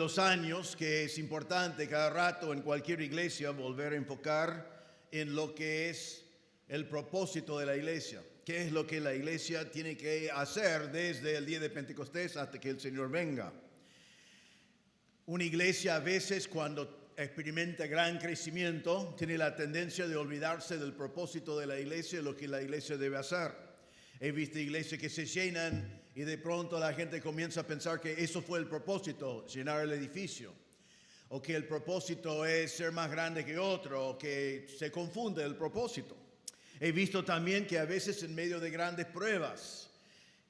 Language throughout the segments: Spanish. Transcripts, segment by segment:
los años que es importante cada rato en cualquier iglesia volver a enfocar en lo que es el propósito de la iglesia. ¿Qué es lo que la iglesia tiene que hacer desde el día de Pentecostés hasta que el Señor venga? Una iglesia a veces cuando experimenta gran crecimiento tiene la tendencia de olvidarse del propósito de la iglesia y lo que la iglesia debe hacer. He visto iglesias que se llenan y de pronto la gente comienza a pensar que eso fue el propósito, llenar el edificio. O que el propósito es ser más grande que otro, o que se confunde el propósito. He visto también que a veces en medio de grandes pruebas,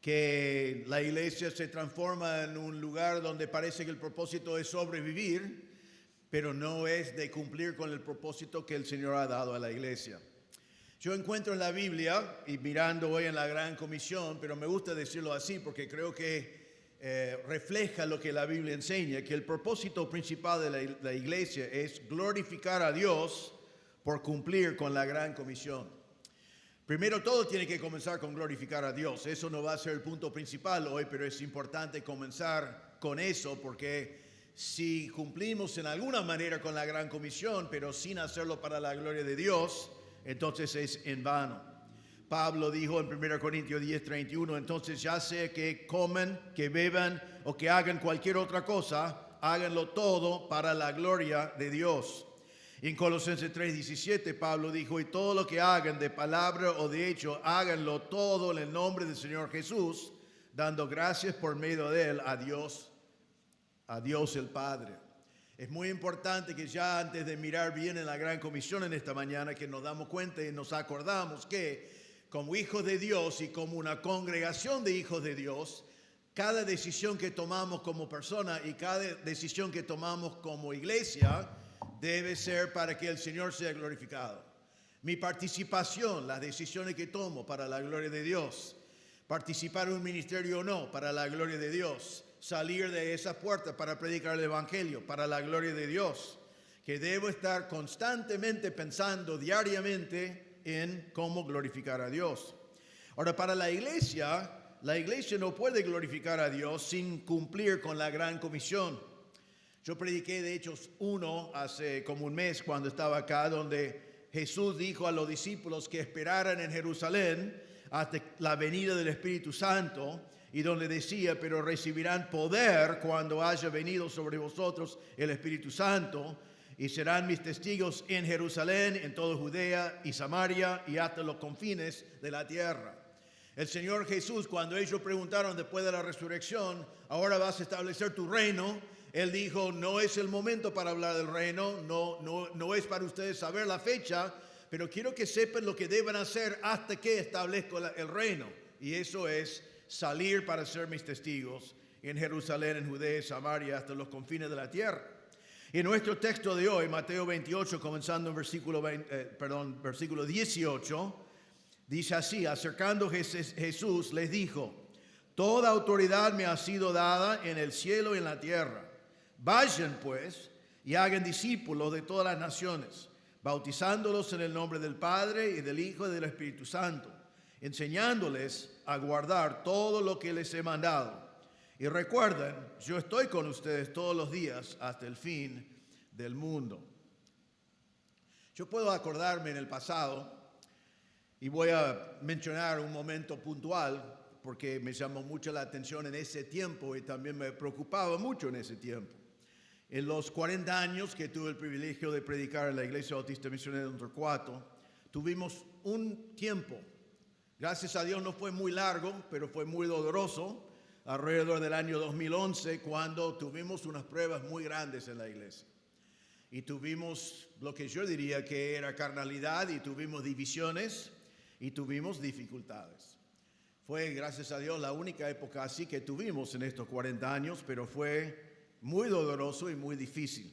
que la iglesia se transforma en un lugar donde parece que el propósito es sobrevivir, pero no es de cumplir con el propósito que el Señor ha dado a la iglesia. Yo encuentro en la Biblia, y mirando hoy en la Gran Comisión, pero me gusta decirlo así porque creo que refleja lo que la Biblia enseña, que el propósito principal de la iglesia es glorificar a Dios por cumplir con la Gran Comisión. Primero todo tiene que comenzar con glorificar a Dios. Eso no va a ser el punto principal hoy, pero es importante comenzar con eso porque si cumplimos en alguna manera con la Gran Comisión, pero sin hacerlo para la gloria de Dios, entonces es en vano. Pablo dijo en 1 Corintios 10:31, entonces ya sea que coman, que beban o que hagan cualquier otra cosa, háganlo todo para la gloria de Dios. Y en Colosenses 3:17 Pablo dijo, y todo lo que hagan de palabra o de hecho, háganlo todo en el nombre del Señor Jesús, dando gracias por medio de él a Dios el Padre. Es muy importante que ya antes de mirar bien en la Gran Comisión en esta mañana, que nos damos cuenta y nos acordamos que como hijos de Dios y como una congregación de hijos de Dios, cada decisión que tomamos como persona y cada decisión que tomamos como iglesia debe ser para que el Señor sea glorificado. Mi participación, las decisiones que tomo para la gloria de Dios, participar en un ministerio o no, para la gloria de Dios, salir de esa puerta para predicar el Evangelio, para la gloria de Dios, que debo estar constantemente pensando diariamente en cómo glorificar a Dios. Ahora, para la iglesia no puede glorificar a Dios sin cumplir con la Gran Comisión. Yo prediqué de Hechos 1 hace como un mes cuando estaba acá, donde Jesús dijo a los discípulos que esperaran en Jerusalén hasta la venida del Espíritu Santo, y donde decía, pero recibirán poder cuando haya venido sobre vosotros el Espíritu Santo, y serán mis testigos en Jerusalén, en toda Judea y Samaria, y hasta los confines de la tierra. El Señor Jesús, cuando ellos preguntaron después de la resurrección, ahora vas a establecer tu reino, Él dijo, no es el momento para hablar del reino, no es para ustedes saber la fecha, pero quiero que sepan lo que deben hacer hasta que establezca el reino. Y eso es salir para ser mis testigos en Jerusalén, en Judea, Samaria, hasta los confines de la tierra. Y en nuestro texto de hoy, Mateo 28, comenzando en versículo 18, dice así, acercando Jesús les dijo, toda autoridad me ha sido dada en el cielo y en la tierra. Vayan pues y hagan discípulos de todas las naciones, bautizándolos en el nombre del Padre y del Hijo y del Espíritu Santo, enseñándoles a guardar todo lo que les he mandado. Y recuerden, yo estoy con ustedes todos los días hasta el fin del mundo. Yo puedo acordarme en el pasado, y voy a mencionar un momento puntual, porque me llamó mucho la atención en ese tiempo y también me preocupaba mucho en ese tiempo. En los 40 años que tuve el privilegio de predicar en la Iglesia Bautista Misionera de Torcuato, tuvimos un tiempo, gracias a Dios no fue muy largo, pero fue muy doloroso, alrededor del año 2011, cuando tuvimos unas pruebas muy grandes en la iglesia. Y tuvimos lo que yo diría que era carnalidad, y tuvimos divisiones, y tuvimos dificultades. Fue, gracias a Dios, la única época así que tuvimos en estos 40 años, pero fue muy doloroso y muy difícil.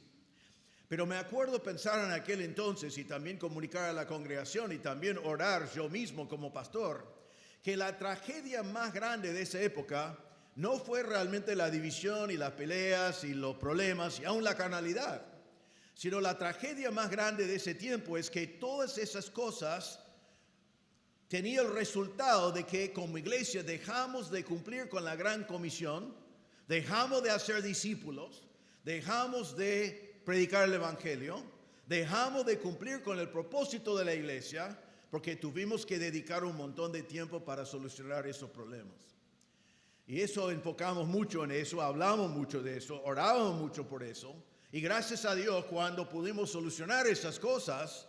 Pero me acuerdo pensar en aquel entonces y también comunicar a la congregación y también orar yo mismo como pastor, que la tragedia más grande de esa época no fue realmente la división y las peleas y los problemas y aún la carnalidad, sino la tragedia más grande de ese tiempo es que todas esas cosas tenían el resultado de que como iglesia dejamos de cumplir con la Gran Comisión, dejamos de hacer discípulos, dejamos de predicar el Evangelio, dejamos de cumplir con el propósito de la iglesia porque tuvimos que dedicar un montón de tiempo para solucionar esos problemas. Y eso enfocamos mucho en eso, hablamos mucho de eso, orábamos mucho por eso. Y gracias a Dios, cuando pudimos solucionar esas cosas,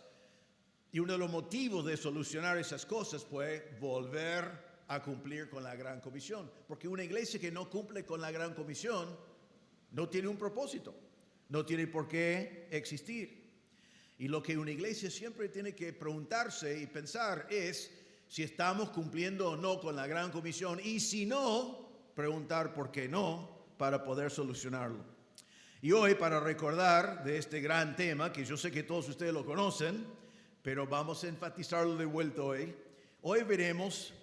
y uno de los motivos de solucionar esas cosas fue volver a cumplir con la Gran Comisión. Porque una iglesia que no cumple con la Gran Comisión no tiene un propósito, no tiene por qué existir. Y lo que una iglesia siempre tiene que preguntarse y pensar es si estamos cumpliendo o no con la Gran Comisión, y si no, preguntar por qué no, para poder solucionarlo. Y hoy, para recordar de este gran tema, que yo sé que todos ustedes lo conocen, pero vamos a enfatizarlo de vuelta hoy. Hoy veremos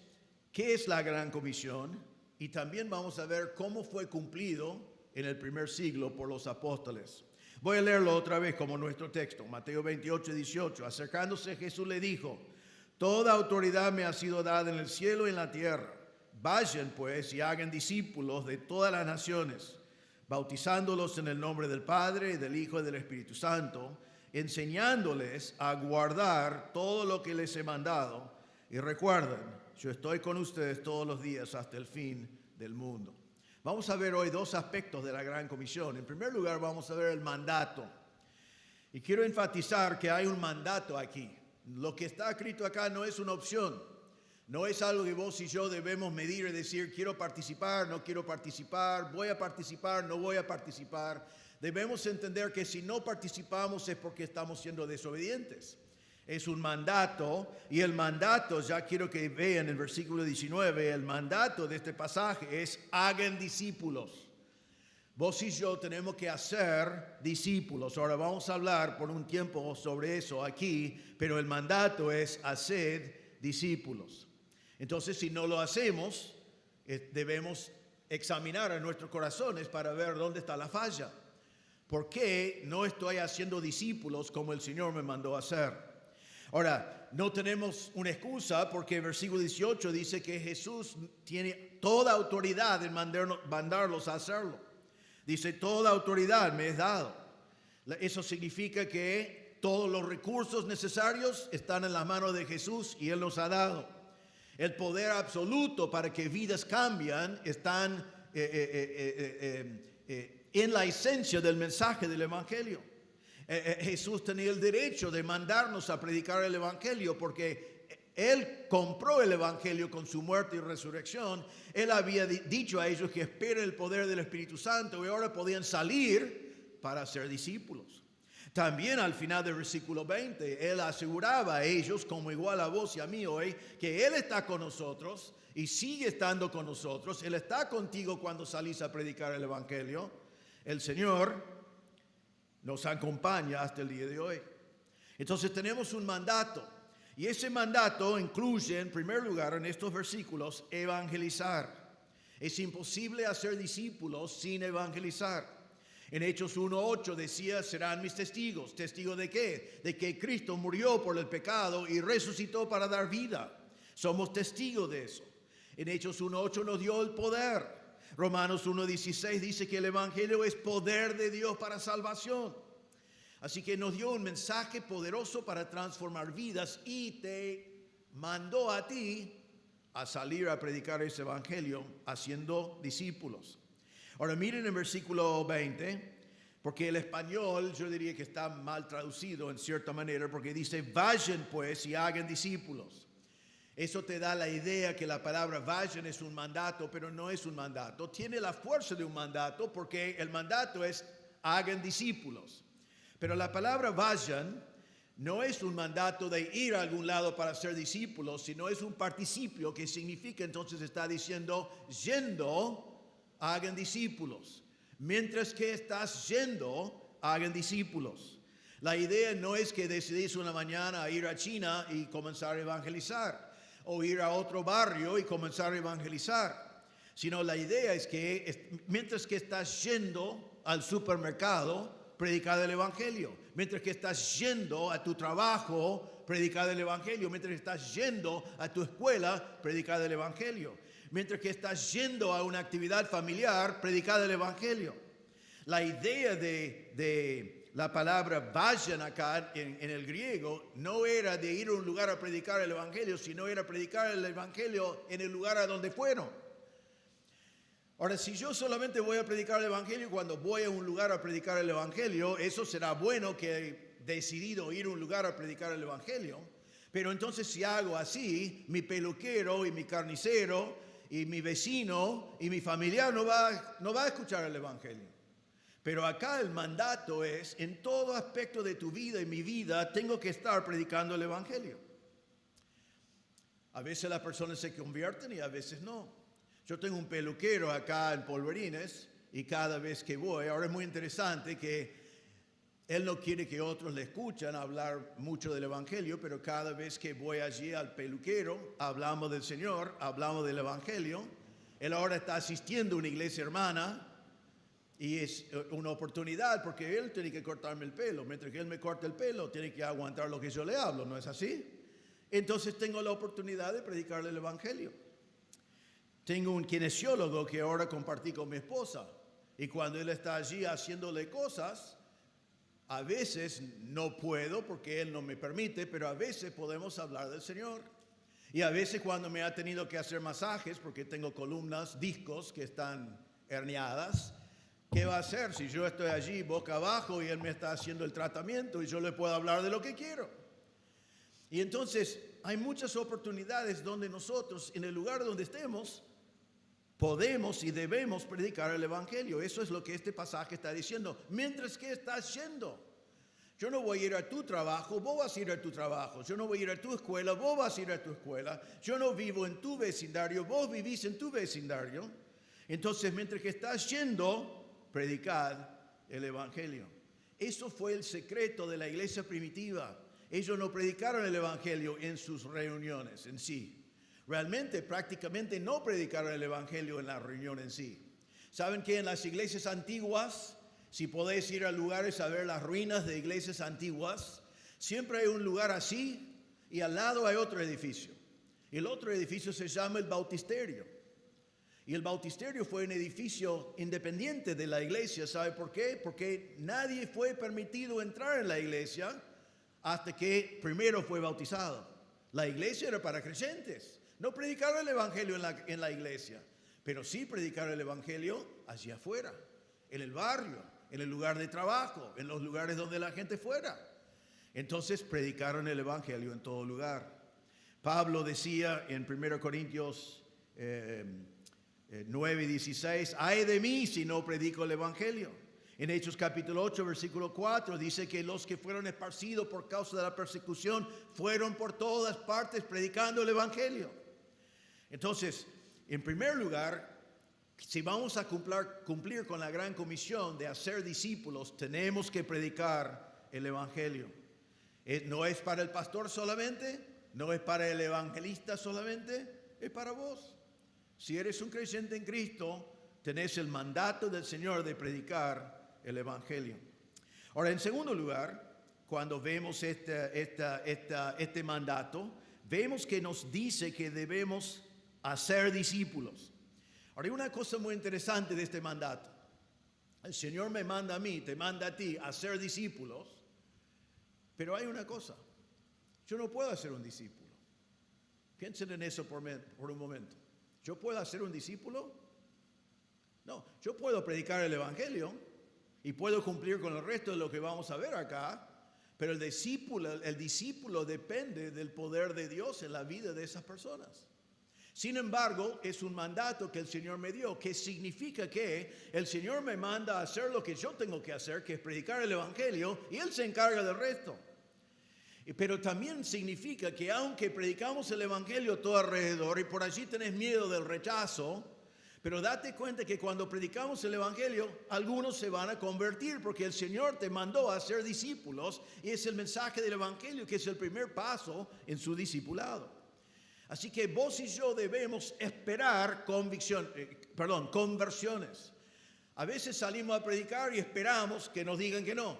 qué es la Gran Comisión y también vamos a ver cómo fue cumplido en el primer siglo por los apóstoles. Voy a leerlo otra vez como nuestro texto, Mateo 28, 18. Acercándose Jesús le dijo: toda autoridad me ha sido dada en el cielo y en la tierra. Vayan pues y hagan discípulos de todas las naciones, bautizándolos en el nombre del Padre, del Hijo y del Espíritu Santo, enseñándoles a guardar todo lo que les he mandado. Y recuerden, yo estoy con ustedes todos los días hasta el fin del mundo. Vamos a ver hoy dos aspectos de la Gran Comisión. En primer lugar, vamos a ver el mandato. Y quiero enfatizar que hay un mandato aquí. Lo que está escrito acá no es una opción. No es algo que vos y yo debemos medir y decir, quiero participar, no quiero participar, voy a participar, no voy a participar. Debemos entender que si no participamos es porque estamos siendo desobedientes. Es un mandato, y el mandato, ya quiero que vean el versículo 19, el mandato de este pasaje es: hagan discípulos. Vos y yo tenemos que hacer discípulos. Ahora vamos a hablar por un tiempo sobre eso aquí, pero el mandato es: hacer discípulos. Entonces, si no lo hacemos, debemos examinar a nuestros corazones para ver dónde está la falla. ¿Por qué no estoy haciendo discípulos como el Señor me mandó a hacer? Ahora, no tenemos una excusa porque el versículo 18 dice que Jesús tiene toda autoridad en mandarlos a hacerlo. Dice: toda autoridad me es dado. Eso significa que todos los recursos necesarios están en las manos de Jesús y Él nos ha dado. El poder absoluto para que vidas cambien están en la esencia del mensaje del Evangelio. Jesús tenía el derecho de mandarnos a predicar el Evangelio porque Él compró el Evangelio con su muerte y resurrección. Él había dicho a ellos que esperen el poder del Espíritu Santo y ahora podían salir para ser discípulos. También al final del versículo 20, Él aseguraba a ellos, como igual a vos y a mí hoy, que Él está con nosotros y sigue estando con nosotros. Él está contigo cuando salís a predicar el Evangelio. El Señor nos acompaña hasta el día de hoy. Entonces tenemos un mandato, y ese mandato incluye, en primer lugar, en estos versículos, evangelizar. Es imposible hacer discípulos sin evangelizar. En Hechos 1:8 decía: serán mis testigos. ¿Testigos de qué? De que Cristo murió por el pecado y resucitó para dar vida. Somos testigos de eso. En Hechos 1:8 nos dio el poder. Romanos 1:16 dice que el Evangelio es poder de Dios para salvación. Así que nos dio un mensaje poderoso para transformar vidas y te mandó a ti a salir a predicar ese Evangelio haciendo discípulos. Ahora miren el versículo 20, porque el español yo diría que está mal traducido en cierta manera, porque dice: vayan pues y hagan discípulos. Eso te da la idea que la palabra vayan es un mandato, pero no es un mandato. Tiene la fuerza de un mandato porque el mandato es: hagan discípulos. Pero la palabra vayan no es un mandato de ir a algún lado para ser discípulos, sino es un participio que significa, entonces está diciendo: yendo, hagan discípulos. Mientras que estás yendo, hagan discípulos. La idea no es que decidís una mañana a ir a China y comenzar a evangelizar, o ir a otro barrio y comenzar a evangelizar, sino la idea es que mientras que estás yendo al supermercado, predicar el Evangelio. Mientras que estás yendo a tu trabajo, predicar el Evangelio. Mientras que estás yendo a tu escuela, predicar el Evangelio. Mientras que estás yendo a una actividad familiar, predicar el Evangelio. La idea de la palabra vayan acá en el griego no era de ir a un lugar a predicar el evangelio, sino era predicar el evangelio en el lugar a donde fueron. Ahora, si yo solamente voy a predicar el evangelio cuando voy a un lugar a predicar el evangelio, eso será bueno, que he decidido ir a un lugar a predicar el evangelio. Pero entonces, si hago así, mi peluquero y mi carnicero y mi vecino y mi familiar no va a escuchar el evangelio. Pero acá el mandato es, en todo aspecto de tu vida y mi vida, tengo que estar predicando el evangelio. A veces las personas se convierten y a veces no. Yo tengo un peluquero acá en Polvorines y cada vez que voy, ahora es muy interesante que él no quiere que otros le escuchen hablar mucho del evangelio, pero cada vez que voy allí al peluquero, hablamos del Señor, hablamos del evangelio. Él ahora está asistiendo a una iglesia hermana y es una oportunidad porque él tiene que cortarme el pelo. Mientras que él me corta el pelo, tiene que aguantar lo que yo le hablo, ¿no es así? Entonces tengo la oportunidad de predicarle el evangelio. Tengo un kinesiólogo que ahora compartí con mi esposa, y cuando él está allí haciéndole cosas, a veces no puedo porque él no me permite, pero a veces podemos hablar del Señor. Y a veces cuando me ha tenido que hacer masajes porque tengo columnas, discos que están herniadas, ¿qué va a hacer si yo estoy allí boca abajo y él me está haciendo el tratamiento y yo le puedo hablar de lo que quiero? Y entonces hay muchas oportunidades donde nosotros, en el lugar donde estemos, podemos y debemos predicar el evangelio. Eso es lo que este pasaje está diciendo. Mientras que estás yendo. Yo no voy a ir a tu trabajo, vos vas a ir a tu trabajo. Yo no voy a ir a tu escuela, vos vas a ir a tu escuela. Yo no vivo en tu vecindario, vos vivís en tu vecindario. Entonces, mientras que estás yendo, predicad el evangelio. Eso fue el secreto de la iglesia primitiva. Ellos no predicaron el evangelio en sus reuniones en sí. Realmente, prácticamente no predicaron el evangelio en la reunión en sí. ¿Saben que en las iglesias antiguas, si podéis ir a lugares a ver las ruinas de iglesias antiguas, siempre hay un lugar así y al lado hay otro edificio? El otro edificio se llama el bautisterio. Y el bautisterio fue un edificio independiente de la iglesia. ¿Sabe por qué? Porque nadie fue permitido entrar en la iglesia hasta que primero fue bautizado. La iglesia era para creyentes. No predicaron el evangelio en la iglesia, pero sí predicaron el evangelio allí afuera, en el barrio, en el lugar de trabajo, en los lugares donde la gente fuera. Entonces predicaron el evangelio en todo lugar. Pablo decía en 1 Corintios 9:16, ay de mí si no predico el evangelio. En Hechos capítulo 8, versículo 4, dice que los que fueron esparcidos por causa de la persecución fueron por todas partes predicando el evangelio. Entonces, en primer lugar, si vamos a cumplir con la gran comisión de hacer discípulos, tenemos que predicar el evangelio. No es para el pastor solamente, no es para el evangelista solamente, es para vos. Si eres un creyente en Cristo, tenés el mandato del Señor de predicar el evangelio. Ahora, en segundo lugar, cuando vemos este mandato, vemos que nos dice que debemos hacer discípulos. Ahora, hay una cosa muy interesante de este mandato. El Señor me manda a mí, te manda a ti a hacer discípulos, pero hay una cosa. Yo no puedo hacer un discípulo. Piensen en eso por un momento. ¿Yo puedo hacer un discípulo? No, yo puedo predicar el evangelio y puedo cumplir con el resto de lo que vamos a ver acá, pero el discípulo depende del poder de Dios en la vida de esas personas. Sin embargo, es un mandato que el Señor me dio, que significa que el Señor me manda a hacer lo que yo tengo que hacer, que es predicar el evangelio, y Él se encarga del resto. Pero también significa que aunque predicamos el evangelio todo alrededor y por allí tenés miedo del rechazo, pero date cuenta que cuando predicamos el evangelio, algunos se van a convertir porque el Señor te mandó a ser discípulos y es el mensaje del evangelio que es el primer paso en su discipulado. Así que vos y yo debemos esperar conversiones. A veces salimos a predicar y esperamos que nos digan que no.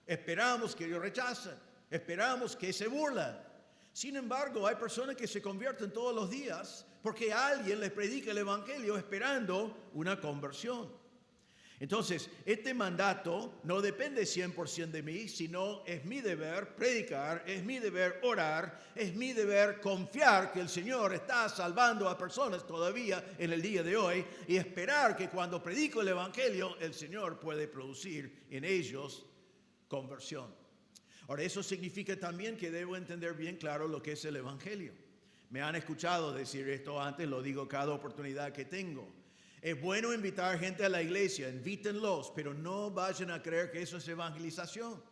Esperamos que ellos rechacen. Esperamos que se burlan. Sin embargo, hay personas que se convierten todos los días porque alguien les predica el evangelio esperando una conversión. Entonces, este mandato no depende 100% de mí, sino es mi deber predicar, es mi deber orar, es mi deber confiar que el Señor está salvando a personas todavía en el día de hoy y esperar que cuando predico el Evangelio, el Señor puede producir en ellos conversión. Ahora, eso significa también que debo entender bien claro lo que es el Evangelio. Me han escuchado decir esto antes, lo digo cada oportunidad que tengo. Es bueno invitar gente a la iglesia, invítenlos, pero no vayan a creer que eso es evangelización.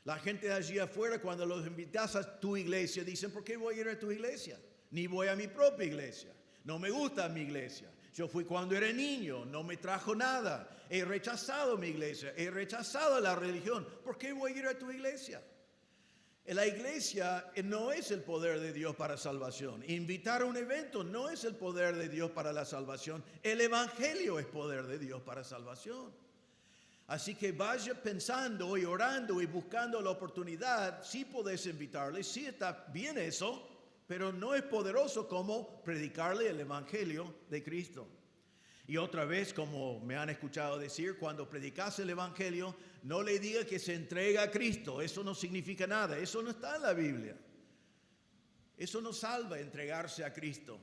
La gente de allí afuera, cuando los invitas a tu iglesia, dicen, ¿por qué voy a ir a tu iglesia? Ni voy a mi propia iglesia. No me gusta mi iglesia. Yo fui cuando era niño, no me trajo nada. He rechazado mi iglesia, he rechazado la religión. ¿Por qué voy a ir a tu iglesia? La iglesia no es el poder de Dios para salvación. Invitar a un evento no es el poder de Dios para la salvación. El Evangelio es poder de Dios para salvación. Así que vaya pensando y orando y buscando la oportunidad. Sí podés invitarle, sí está bien eso, pero no es poderoso como predicarle el Evangelio de Cristo. Y otra vez, como me han escuchado decir, cuando predicas el Evangelio, no le diga que se entrega a Cristo. Eso no significa nada. Eso no está en la Biblia. Eso no salva entregarse a Cristo.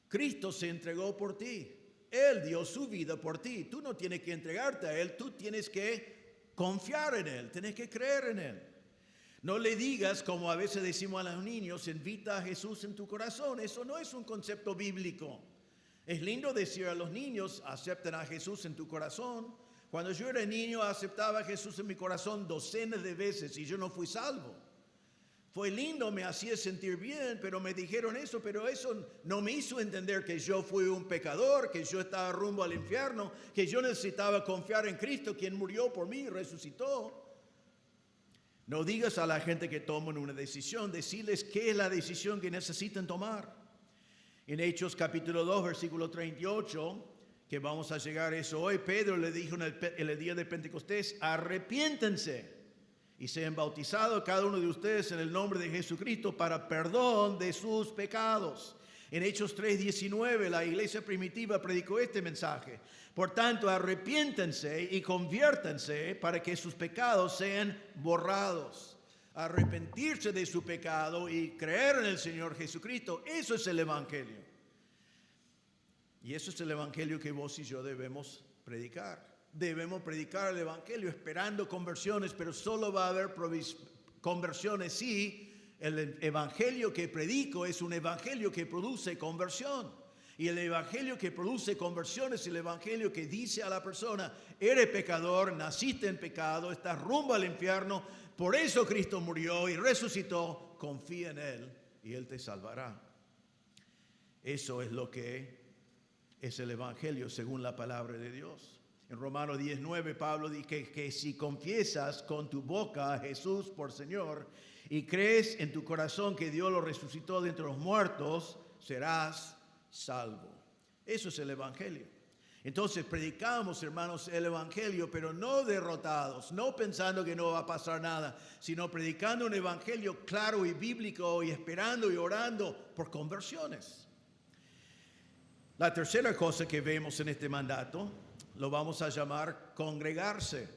Cristo se entregó por ti. Él dio su vida por ti. Tú no tienes que entregarte a Él. Tú tienes que confiar en Él. Tienes que creer en Él. No le digas, como a veces decimos a los niños, invita a Jesús en tu corazón. Eso no es un concepto bíblico. Es lindo decir a los niños, acepten a Jesús en tu corazón. Cuando yo era niño, aceptaba a Jesús en mi corazón docenas de veces y yo no fui salvo. Fue lindo, me hacía sentir bien, pero me dijeron eso, pero eso no me hizo entender que yo fui un pecador, que yo estaba rumbo al infierno, que yo necesitaba confiar en Cristo, quien murió por mí y resucitó. No digas a la gente que toman una decisión, decirles qué es la decisión que necesitan tomar. En Hechos capítulo 2, versículo 38, que vamos a llegar a eso hoy, Pedro le dijo en el día de Pentecostés, arrepiéntense y sean bautizados cada uno de ustedes en el nombre de Jesucristo para perdón de sus pecados. En Hechos 3:19, la iglesia primitiva predicó este mensaje. Por tanto, arrepiéntense y conviértanse para que sus pecados sean borrados. Arrepentirse de su pecado y creer en el Señor Jesucristo, eso es el Evangelio. Y eso es el Evangelio que vos y yo debemos predicar. Debemos predicar el Evangelio esperando conversiones, pero solo va a haber conversiones si el Evangelio que predico es un Evangelio que produce conversión. Y el Evangelio que produce conversión es el Evangelio que dice a la persona, eres pecador, naciste en pecado, estás rumbo al infierno, por eso Cristo murió y resucitó, confía en Él y Él te salvará. Eso es lo que es el Evangelio según la palabra de Dios. En Romanos 10:9 Pablo dice que si confiesas con tu boca a Jesús por Señor y crees en tu corazón que Dios lo resucitó de entre los muertos, serás salvo. Eso es el Evangelio. Entonces predicamos, hermanos, el Evangelio, pero no derrotados, no pensando que no va a pasar nada, sino predicando un Evangelio claro y bíblico y esperando y orando por conversiones. La tercera cosa que vemos en este mandato lo vamos a llamar congregarse.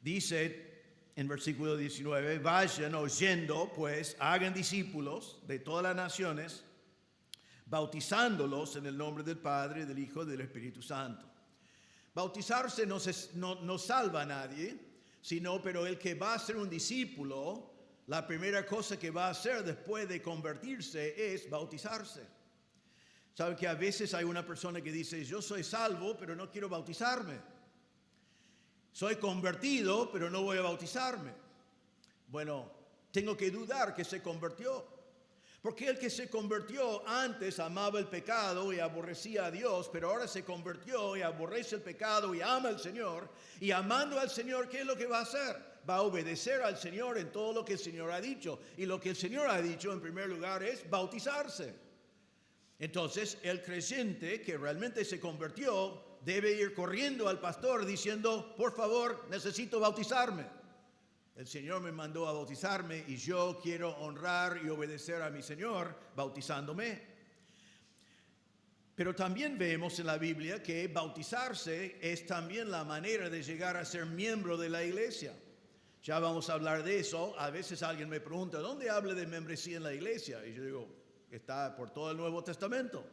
Dice en versículo 19, vayan oyendo, pues, hagan discípulos de todas las naciones, bautizándolos en el nombre del Padre, del Hijo y del Espíritu Santo. Bautizarse no salva a nadie, pero el que va a ser un discípulo, la primera cosa que va a hacer después de convertirse es bautizarse. ¿Sabe que a veces hay una persona que dice, yo soy salvo, pero no quiero bautizarme? Soy convertido, pero no voy a bautizarme. Bueno, tengo que dudar que se convirtió. Porque el que se convirtió antes amaba el pecado y aborrecía a Dios, pero ahora se convirtió y aborrece el pecado y ama al Señor. Y amando al Señor, ¿qué es lo que va a hacer? Va a obedecer al Señor en todo lo que el Señor ha dicho. Y lo que el Señor ha dicho en primer lugar es bautizarse. Entonces, el creyente que realmente se convirtió debe ir corriendo al pastor diciendo, por favor, necesito bautizarme. El Señor me mandó a bautizarme y yo quiero honrar y obedecer a mi Señor bautizándome. Pero también vemos en la Biblia que bautizarse es también la manera de llegar a ser miembro de la iglesia. Ya vamos a hablar de eso. A veces alguien me pregunta, ¿dónde habla de membresía en la iglesia? Y yo digo, está por todo el Nuevo Testamento.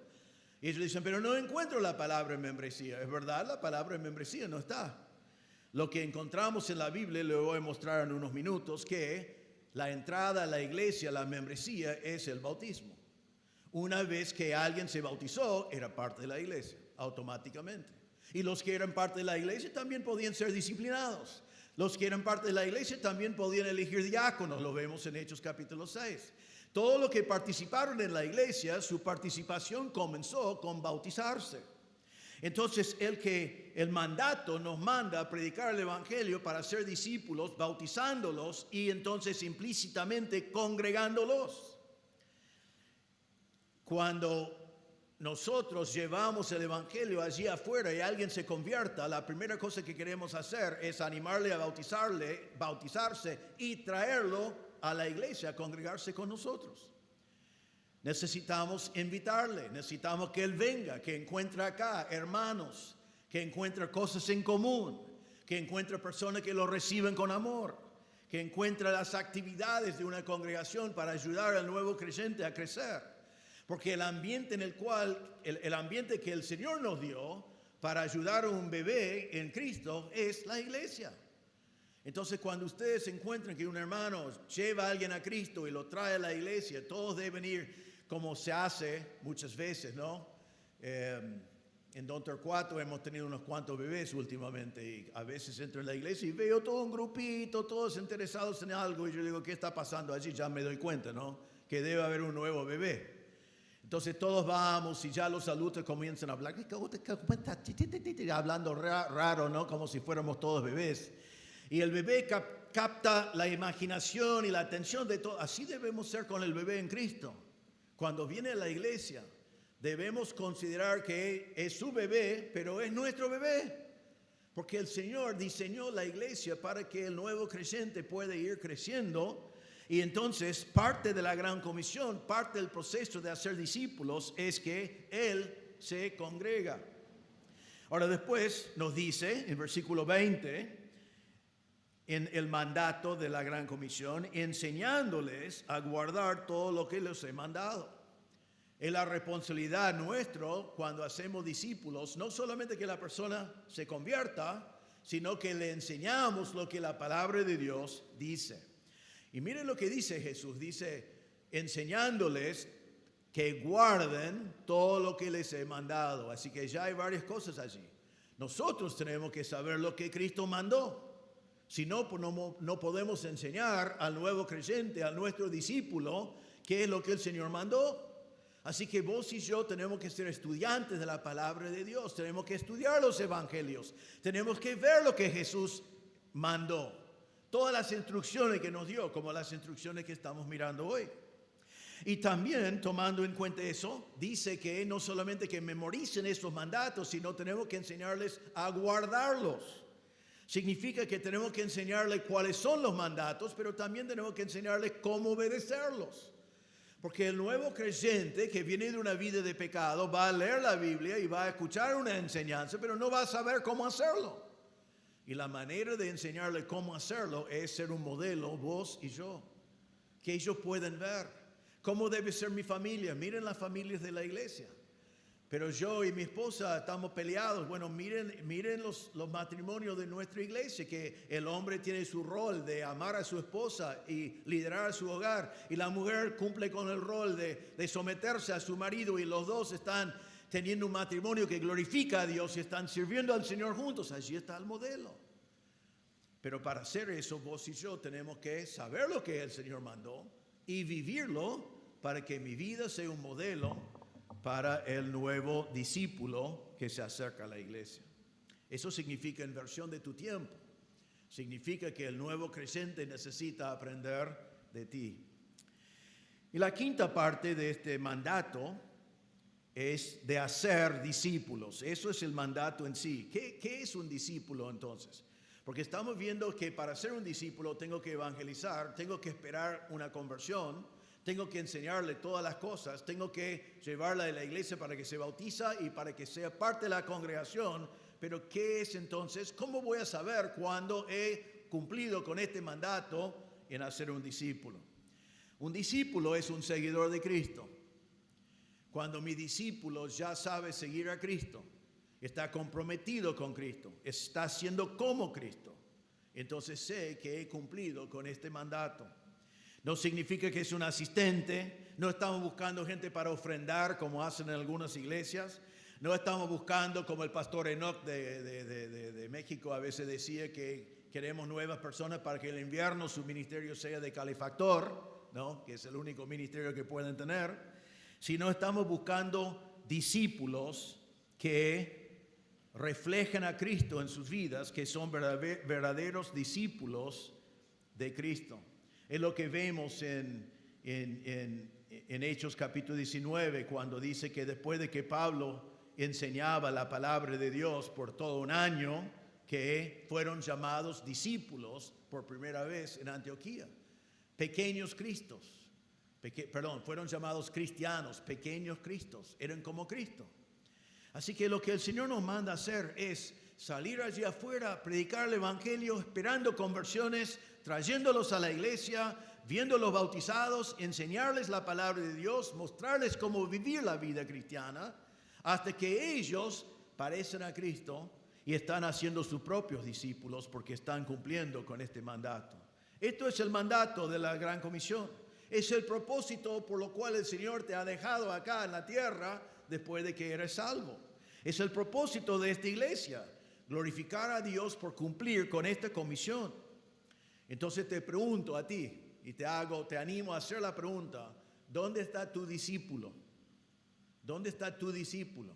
Y ellos dicen, pero no encuentro la palabra membresía. Es verdad, la palabra membresía no está. Lo que encontramos en la Biblia, le voy a mostrar en unos minutos, que la entrada a la iglesia, la membresía, es el bautismo. Una vez que alguien se bautizó, era parte de la iglesia, automáticamente. Y los que eran parte de la iglesia también podían ser disciplinados. Los que eran parte de la iglesia también podían elegir diáconos, lo vemos en Hechos capítulo 6. Todos los que participaron en la iglesia, su participación comenzó con bautizarse. Entonces, el mandato nos manda a predicar el evangelio para ser discípulos, bautizándolos y entonces implícitamente congregándolos. Cuando nosotros llevamos el evangelio allí afuera y alguien se convierta, la primera cosa que queremos hacer es animarle a bautizarse y traerlo a la iglesia, a congregarse con nosotros. Necesitamos invitarle, necesitamos que él venga, que encuentre acá hermanos, que encuentre cosas en común, que encuentre personas que lo reciben con amor, que encuentre las actividades de una congregación para ayudar al nuevo creyente a crecer. Porque el ambiente el ambiente que el Señor nos dio para ayudar a un bebé en Cristo es la iglesia. Entonces, cuando ustedes encuentran que un hermano lleva a alguien a Cristo y lo trae a la iglesia, todos deben ir como se hace muchas veces, ¿no? En Don Torcuato hemos tenido unos cuantos bebés últimamente y a veces entro en la iglesia y veo todo un grupito, todos interesados en algo y yo digo, ¿qué está pasando allí? Ya me doy cuenta, ¿no? Que debe haber un nuevo bebé. Entonces todos vamos y ya los adultos comienzan a hablar, hablando raro, ¿no? Como si fuéramos todos bebés. Y el bebé capta la imaginación y la atención de todos. Así debemos ser con el bebé en Cristo. Cuando viene a la iglesia, debemos considerar que es su bebé, pero es nuestro bebé. Porque el Señor diseñó la iglesia para que el nuevo creyente pueda ir creciendo. Y entonces parte de la gran comisión, parte del proceso de hacer discípulos es que Él se congrega. Ahora después nos dice en versículo 20, en el mandato de la gran comisión, enseñándoles a guardar todo lo que les he mandado. Es la responsabilidad nuestra cuando hacemos discípulos, no solamente que la persona se convierta, sino que le enseñamos lo que la palabra de Dios dice. Y miren lo que dice Jesús, dice, enseñándoles que guarden todo lo que les he mandado. Así que ya hay varias cosas allí. Nosotros tenemos que saber lo que Cristo mandó. Si no, no podemos enseñar al nuevo creyente, a nuestro discípulo, qué es lo que el Señor mandó. Así que vos y yo tenemos que ser estudiantes de la palabra de Dios. Tenemos que estudiar los evangelios. Tenemos que ver lo que Jesús mandó. Todas las instrucciones que nos dio, como las instrucciones que estamos mirando hoy. Y también, tomando en cuenta eso, dice que no solamente que memoricen estos mandatos, sino tenemos que enseñarles a guardarlos. Significa que tenemos que enseñarles cuáles son los mandatos, pero también tenemos que enseñarles cómo obedecerlos. Porque el nuevo creyente que viene de una vida de pecado va a leer la Biblia y va a escuchar una enseñanza, pero no va a saber cómo hacerlo. Y la manera de enseñarle cómo hacerlo es ser un modelo, vos y yo, que ellos pueden ver. ¿Cómo debe ser mi familia? Miren las familias de la iglesia. Pero yo y mi esposa estamos peleados. Bueno, miren los matrimonios de nuestra iglesia, que el hombre tiene su rol de amar a su esposa y liderar su hogar. Y la mujer cumple con el rol de someterse a su marido y los dos están teniendo un matrimonio que glorifica a Dios y están sirviendo al Señor juntos. Allí está el modelo. Pero para hacer eso, vos y yo tenemos que saber lo que el Señor mandó y vivirlo para que mi vida sea un modelo para el nuevo discípulo que se acerca a la iglesia. Eso significa inversión de tu tiempo. Significa que el nuevo creyente necesita aprender de ti. Y la quinta parte de este mandato es de hacer discípulos. Eso es el mandato en sí. ¿Qué es un discípulo entonces? Porque estamos viendo que para ser un discípulo tengo que evangelizar, tengo que esperar una conversión, tengo que enseñarle todas las cosas, tengo que llevarla a la iglesia para que se bautiza y para que sea parte de la congregación. Pero ¿qué es entonces? ¿Cómo voy a saber cuándo he cumplido con este mandato en hacer un discípulo? Un discípulo es un seguidor de Cristo. Cuando mi discípulo ya sabe seguir a Cristo, está comprometido con Cristo, está siendo como Cristo, entonces sé que he cumplido con este mandato. No significa que es un asistente, no estamos buscando gente para ofrendar como hacen en algunas iglesias, no estamos buscando como el pastor Enoch de México a veces decía que queremos nuevas personas para que el invierno su ministerio sea de calefactor, ¿no? Que es el único ministerio que pueden tener, sino estamos buscando discípulos que reflejan a Cristo en sus vidas, que son verdaderos discípulos de Cristo. Es lo que vemos en Hechos capítulo 19, cuando dice que después de que Pablo enseñaba la palabra de Dios por todo un año, que fueron llamados discípulos por primera vez en Antioquía. Pequeños Cristos, fueron llamados cristianos, pequeños Cristos, eran como Cristo. Así que lo que el Señor nos manda hacer es salir allí afuera, predicar el evangelio, esperando conversiones, trayéndolos a la iglesia, viéndolos bautizados, enseñarles la palabra de Dios, mostrarles cómo vivir la vida cristiana, hasta que ellos parecen a Cristo y están haciendo sus propios discípulos porque están cumpliendo con este mandato. Esto es el mandato de la Gran Comisión. Es el propósito por lo cual el Señor te ha dejado acá en la tierra después de que eres salvo. Es el propósito de esta iglesia, glorificar a Dios por cumplir con esta comisión. Entonces te pregunto a ti y te animo a hacer la pregunta: ¿dónde está tu discípulo? ¿Dónde está tu discípulo?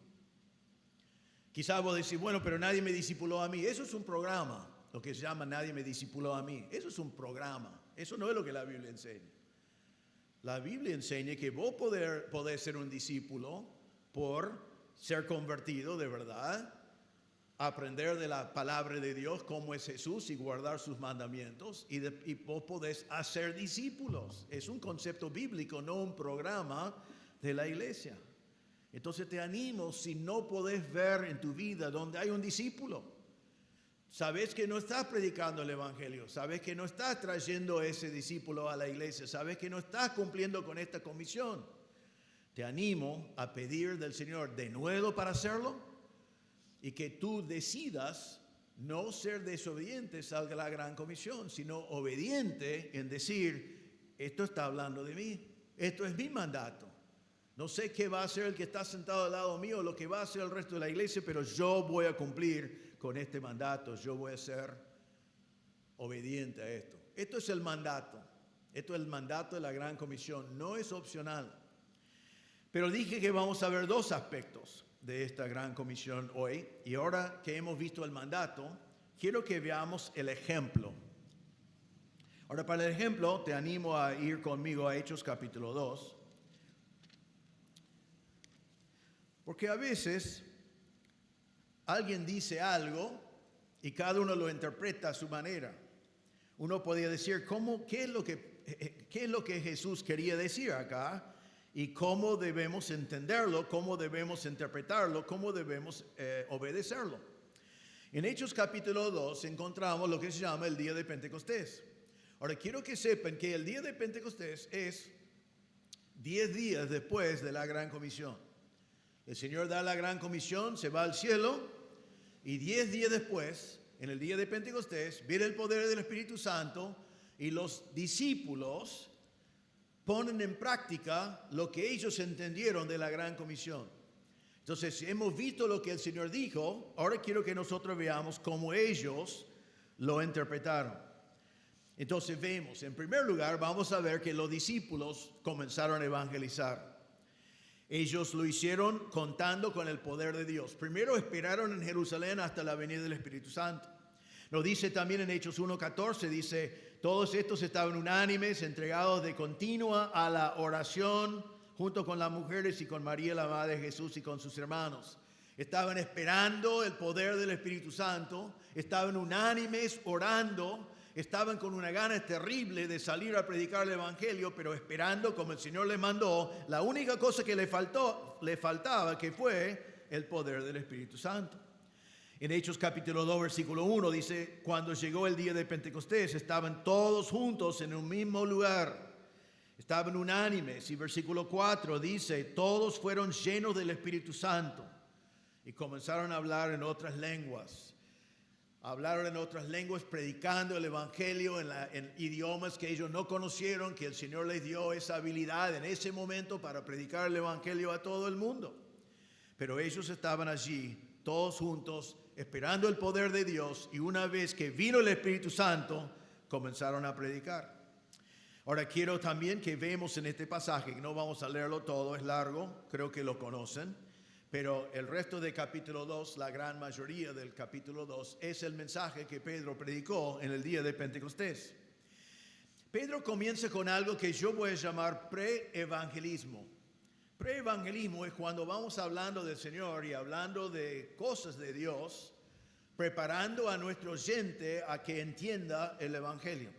Quizás vos decís, bueno, pero nadie me discipuló a mí. Eso es un programa, lo que se llama nadie me discipuló a mí. Eso es un programa, eso no es lo que la Biblia enseña. La Biblia enseña que vos podés ser un discípulo por ser convertido de verdad, aprender de la palabra de Dios cómo es Jesús y guardar sus mandamientos, y vos podés hacer discípulos. Es un concepto bíblico, no un programa de la iglesia. Entonces te animo, si no podés ver en tu vida donde hay un discípulo, sabes que no estás predicando el evangelio, sabes que no estás trayendo ese discípulo a la iglesia, sabes que no estás cumpliendo con esta comisión, te animo a pedir del Señor de nuevo para hacerlo, y que tú decidas no ser desobedientes a la gran comisión, sino obediente en decir, esto está hablando de mí, esto es mi mandato. No sé qué va a hacer el que está sentado al lado mío, lo que va a hacer el resto de la iglesia, pero yo voy a cumplir con este mandato, yo voy a ser obediente a esto. Esto es el mandato, esto es el mandato de la gran comisión, no es opcional. Pero dije que vamos a ver dos aspectos de esta gran comisión hoy, y ahora que hemos visto el mandato, quiero que veamos el ejemplo. Ahora, para el ejemplo, te animo a ir conmigo a Hechos capítulo 2, porque a veces alguien dice algo y cada uno lo interpreta a su manera. Uno podría decir, ¿qué es lo que Jesús quería decir acá? Y cómo debemos entenderlo, cómo debemos interpretarlo, cómo debemos obedecerlo. En Hechos capítulo 2 encontramos lo que se llama el día de Pentecostés. Ahora quiero que sepan que el día de Pentecostés es 10 días después de la Gran Comisión. El Señor da la Gran Comisión, se va al cielo, y 10 días después, en el día de Pentecostés, viene el poder del Espíritu Santo y los discípulos ponen en práctica lo que ellos entendieron de la Gran Comisión. Entonces, hemos visto lo que el Señor dijo, ahora quiero que nosotros veamos cómo ellos lo interpretaron. Entonces vemos, en primer lugar, vamos a ver que los discípulos comenzaron a evangelizar. Ellos lo hicieron contando con el poder de Dios. Primero esperaron en Jerusalén hasta la venida del Espíritu Santo. Lo dice también en Hechos 1:14, dice, todos estos estaban unánimes, entregados de continua a la oración, junto con las mujeres y con María, la madre de Jesús, y con sus hermanos. Estaban esperando el poder del Espíritu Santo, estaban unánimes orando, estaban con una gana terrible de salir a predicar el Evangelio, pero esperando como el Señor les mandó. La única cosa que le faltaba, que fue el poder del Espíritu Santo. En Hechos capítulo 2, versículo 1 dice, cuando llegó el día de Pentecostés, estaban todos juntos en un mismo lugar, estaban unánimes. Y versículo 4 dice, todos fueron llenos del Espíritu Santo y comenzaron a hablar en otras lenguas. Hablaron en otras lenguas, predicando el Evangelio en idiomas que ellos no conocieron, que el Señor les dio esa habilidad en ese momento para predicar el Evangelio a todo el mundo. Pero ellos estaban allí, todos juntos, esperando el poder de Dios, y una vez que vino el Espíritu Santo, comenzaron a predicar. Ahora quiero también que vemos en este pasaje, que no vamos a leerlo todo, es largo, creo que lo conocen, pero el resto del capítulo 2, la gran mayoría del capítulo 2, es el mensaje que Pedro predicó en el día de Pentecostés. Pedro comienza con algo que yo voy a llamar preevangelismo. Preevangelismo es cuando vamos hablando del Señor y hablando de cosas de Dios, preparando a nuestro oyente a que entienda el Evangelio.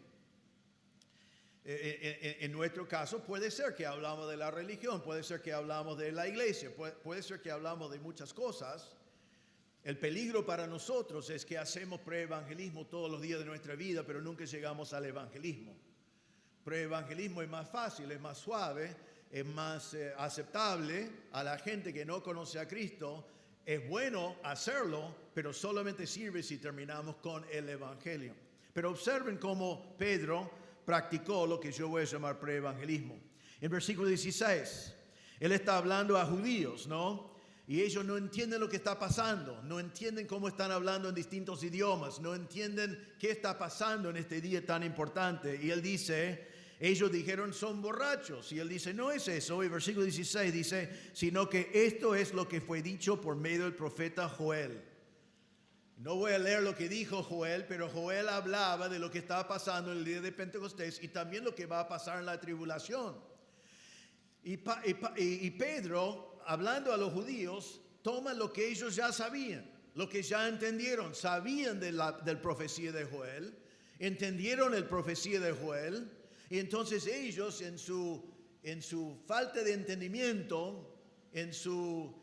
En nuestro caso puede ser que hablamos de la religión, puede ser que hablamos de la iglesia, puede ser que hablamos de muchas cosas. El peligro para nosotros es que hacemos preevangelismo todos los días de nuestra vida, pero nunca llegamos al evangelismo. Preevangelismo es más fácil, es más suave, es más aceptable a la gente que no conoce a Cristo. Es bueno hacerlo, pero solamente sirve si terminamos con el evangelio. Pero observen cómo Pedro practicó lo que yo voy a llamar preevangelismo. En versículo 16, él está hablando a judíos, ¿no? Y ellos no entienden lo que está pasando, no entienden cómo están hablando en distintos idiomas, no entienden qué está pasando en este día tan importante. Y él dice, ellos dijeron, son borrachos. Y él dice, no es eso. Y versículo 16 dice, sino que esto es lo que fue dicho por medio del profeta Joel. No voy a leer lo que dijo Joel, pero Joel hablaba de lo que estaba pasando en el día de Pentecostés y también lo que va a pasar en la tribulación. Y Pedro, hablando a los judíos, toma lo que ellos ya sabían, lo que ya entendieron. Sabían del profecía de Joel, entendieron el profecía de Joel, y entonces ellos en su falta de entendimiento, en su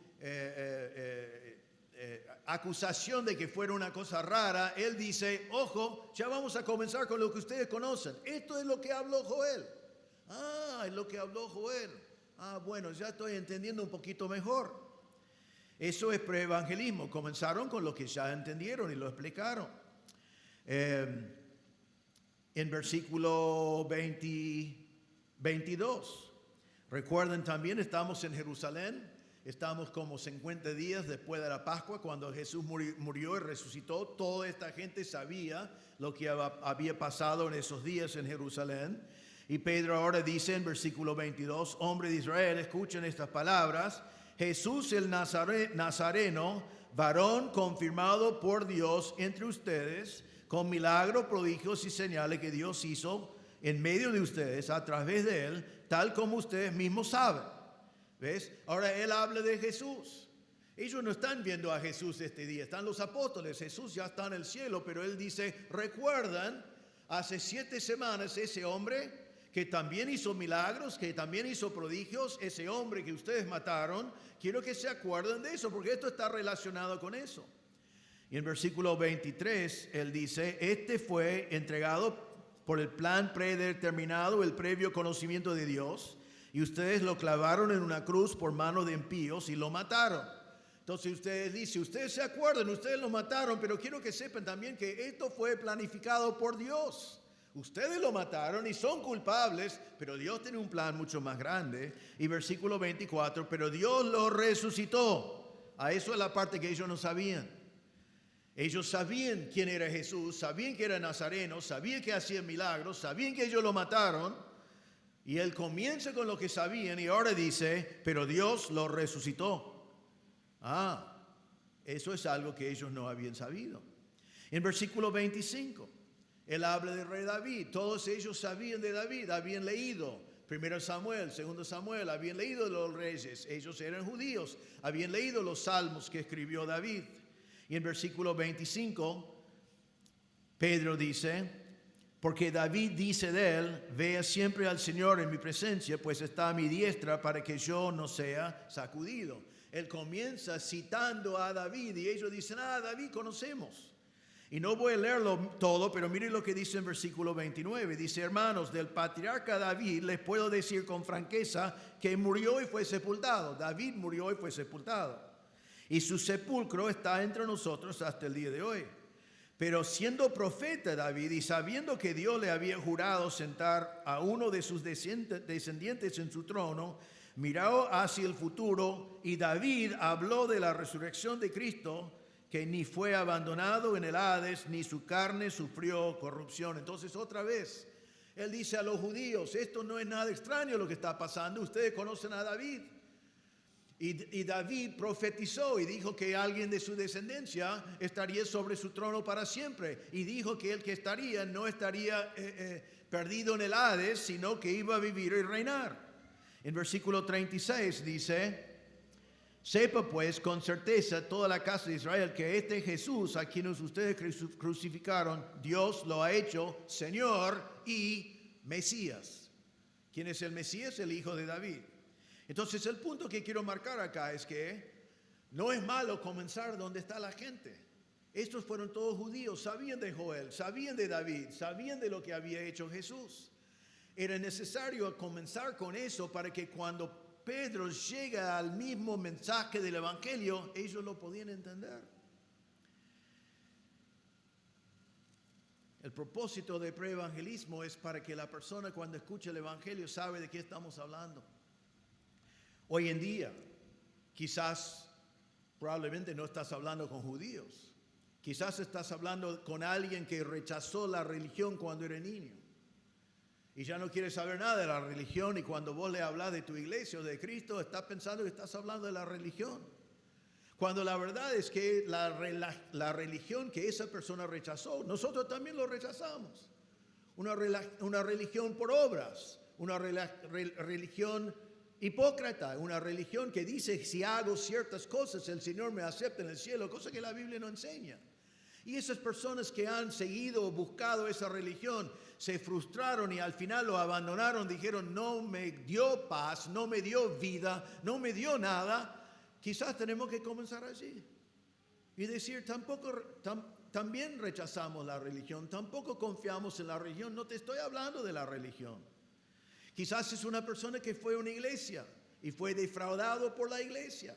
acusación de que fuera una cosa rara, él dice, ojo, ya vamos a comenzar con lo que ustedes conocen. Esto es lo que habló Joel. Ah, es lo que habló Joel. Ah, bueno, ya estoy entendiendo un poquito mejor. Eso es preevangelismo. Comenzaron con lo que ya entendieron y lo explicaron. En versículo 22, recuerden también, estamos en Jerusalén. Estamos como 50 días después de la Pascua, cuando Jesús murió y resucitó. Toda esta gente sabía lo que había pasado en esos días en Jerusalén. Y Pedro ahora dice en versículo 22, hombre de Israel, escuchen estas palabras. Jesús el Nazareno, varón confirmado por Dios entre ustedes, con milagros, prodigios y señales que Dios hizo en medio de ustedes, a través de él, tal como ustedes mismos saben. ¿Ves? Ahora él habla de Jesús. Ellos no están viendo a Jesús este día, están los apóstoles. Jesús ya está en el cielo, pero él dice, ¿recuerdan hace 7 semanas ese hombre que también hizo milagros, que también hizo prodigios, ese hombre que ustedes mataron? Quiero que se acuerden de eso, porque esto está relacionado con eso. Y en versículo 23 él dice, este fue entregado por el plan predeterminado, el previo conocimiento de Dios, y ustedes lo clavaron en una cruz por mano de impíos y lo mataron. Entonces ustedes dicen, ustedes se acuerdan, ustedes lo mataron, pero quiero que sepan también que esto fue planificado por Dios. Ustedes lo mataron y son culpables, pero Dios tiene un plan mucho más grande. Y versículo 24, pero Dios lo resucitó. A eso es la parte que ellos no sabían. Ellos sabían quién era Jesús, sabían que era nazareno, sabían que hacía milagros, sabían que ellos lo mataron. Y él comienza con lo que sabían y ahora dice, pero Dios lo resucitó. Ah, eso es algo que ellos no habían sabido. En versículo 25, él habla del rey David. Todos ellos sabían de David, habían leído 1 Samuel, 2 Samuel, habían leído de los reyes. Ellos eran judíos, habían leído los salmos que escribió David. Y en versículo 25, Pedro dice, Porque David dice de él, vea siempre al Señor en mi presencia, pues está a mi diestra para que yo no sea sacudido. Él comienza citando a David y ellos dicen, David conocemos. Y no voy a leerlo todo, pero miren lo que dice en versículo 29. Dice, hermanos, del patriarca David les puedo decir con franqueza que murió y fue sepultado. David murió y fue sepultado. Y su sepulcro está entre nosotros hasta el día de hoy. Pero siendo profeta David y sabiendo que Dios le había jurado sentar a uno de sus descendientes en su trono, miró hacia el futuro y David habló de la resurrección de Cristo, que ni fue abandonado en el Hades, ni su carne sufrió corrupción. Entonces otra vez, él dice a los judíos, esto no es nada extraño lo que está pasando, ustedes conocen a David. Y David profetizó y dijo que alguien de su descendencia estaría sobre su trono para siempre. Y dijo que el que estaría no estaría perdido en el Hades, sino que iba a vivir y reinar. En versículo 36 dice, sepa pues con certeza toda la casa de Israel que este Jesús a quien ustedes crucificaron, Dios lo ha hecho Señor y Mesías. ¿Quién es el Mesías? El hijo de David. Entonces el punto que quiero marcar acá es que no es malo comenzar donde está la gente. Estos fueron todos judíos, sabían de Joel, sabían de David, sabían de lo que había hecho Jesús. Era necesario comenzar con eso para que cuando Pedro llega al mismo mensaje del Evangelio, ellos lo podían entender. El propósito del preevangelismo es para que la persona cuando escuche el Evangelio sabe de qué estamos hablando. Hoy en día, quizás, probablemente no estás hablando con judíos. Quizás estás hablando con alguien que rechazó la religión cuando era niño. Y ya no quiere saber nada de la religión y cuando vos le hablas de tu iglesia o de Cristo, está pensando que estás hablando de la religión. Cuando la verdad es que la religión que esa persona rechazó, nosotros también lo rechazamos. Una religión por obras, una religión hipócrita, una religión que dice si hago ciertas cosas el Señor me acepta en el cielo, cosa que la Biblia no enseña. Y esas personas que han seguido o buscado esa religión se frustraron y al final lo abandonaron, dijeron no me dio paz, no me dio vida, no me dio nada. Quizás tenemos que comenzar allí y decir también rechazamos la religión, tampoco confiamos en la religión, no te estoy hablando de la religión. Quizás es una persona que fue a una iglesia y fue defraudado por la iglesia.